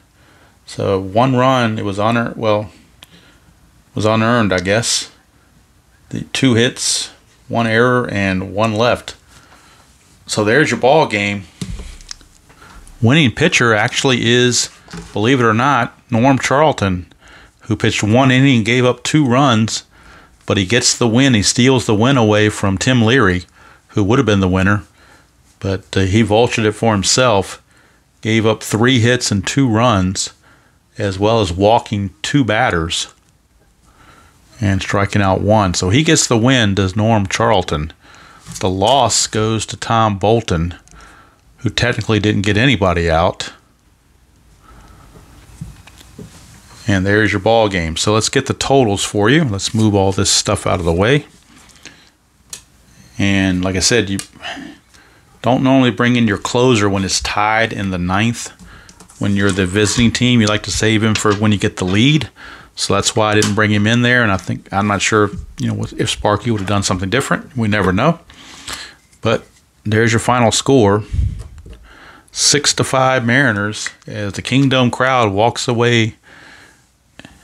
So 1 run, it was unearned, well, was unearned, I guess. The 2 hits, 1 error, and 1 left. So there's your ball game. Winning pitcher actually is, believe it or not, Norm Charlton, who pitched 1 inning and gave up 2 runs, but he gets the win. He steals the win away from Tim Leary, who would have been the winner, but he vultured it for himself, gave up 3 hits and 2 runs, as well as walking 2 batters and striking out 1. So he gets the win, does Norm Charlton. The loss goes to Tom Bolton, who technically didn't get anybody out. And there's your ball game. So let's get the totals for you. Let's move all this stuff out of the way. And like I said, you don't normally bring in your closer when it's tied in the 9th. When you're the visiting team, you like to save him for when you get the lead. So that's why I didn't bring him in there. And I'm not sure, if Sparky would have done something different. We never know. But there's your final score. 6-5 Mariners, as the Kingdom crowd walks away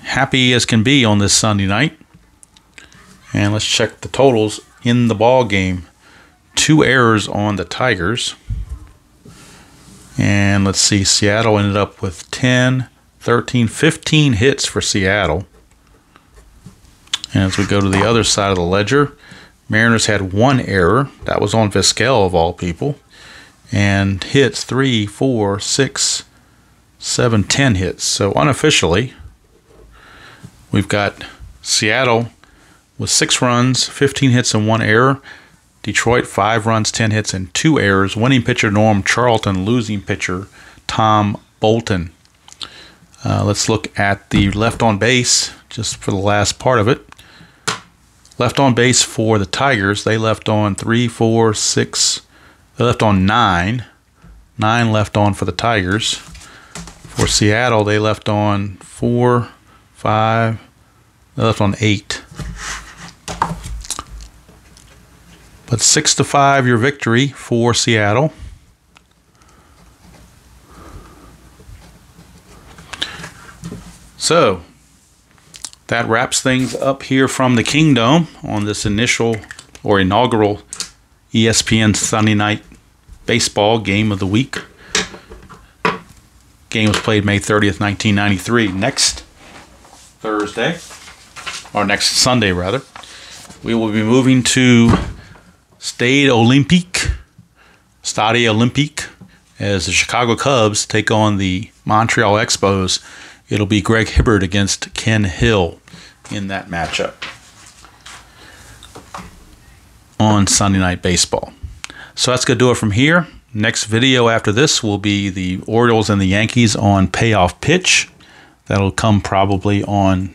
happy as can be on this Sunday night. And let's check the totals in the ball game. 2 errors on the Tigers. And let's see, Seattle ended up with 10, 13, 15 hits for Seattle. And as we go to the other side of the ledger, Mariners had 1 error. That was on Vizquel, of all people. And hits 3, 4, 6, 7, 10 hits. So unofficially, we've got Seattle with 6 runs, 15 hits, and 1 error. Detroit, 5 runs, 10 hits, and 2 errors. Winning pitcher Norm Charlton, losing pitcher Tom Bolton. Let's look at the left on base just for the last part of it. Left on base for the Tigers, they left on 3, 4, 6. They left on 9. 9 left on for the Tigers. For Seattle, they left on 4, 5. They left on 8. But 6-5 your victory for Seattle. So that wraps things up here from the Kingdome on this initial or inaugural ESPN Sunday Night Baseball Game of the Week. Game was played May 30th, 1993. Next Thursday, or next Sunday rather, we will be moving to Stade Olympique as the Chicago Cubs take on the Montreal Expos. It'll be Greg Hibbert against Ken Hill in that matchup on Sunday Night Baseball. So that's going to do it from here. Next video after this will be the Orioles and the Yankees on Payoff Pitch. That'll come probably on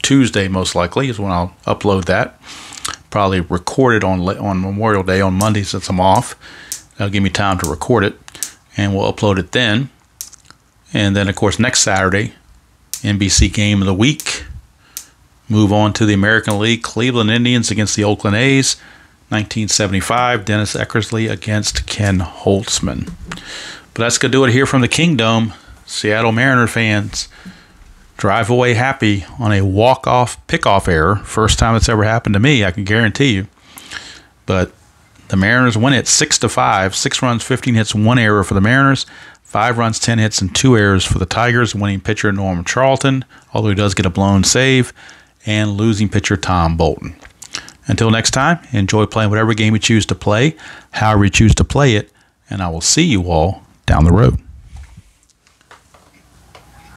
Tuesday, most likely, is when I'll upload that. Probably record it on Memorial Day on Monday since I'm off. That'll give me time to record it, and we'll upload it then. And then, of course, next Saturday, NBC Game of the Week. Move on to the American League. Cleveland Indians against the Oakland A's. 1975, Dennis Eckersley against Ken Holtzman. But that's going to do it here from the Kingdome. Seattle Mariner fans, drive away happy on a walk-off pickoff error. First time it's ever happened to me, I can guarantee you. But the Mariners win it 6-5. 6 runs, 15 hits, 1 error for the Mariners. 5 runs, 10 hits, and 2 errors for the Tigers. Winning pitcher Norm Charlton, although he does get a blown save. And losing pitcher Tom Bolton. Until next time, enjoy playing whatever game you choose to play, however you choose to play it, and I will see you all down the road.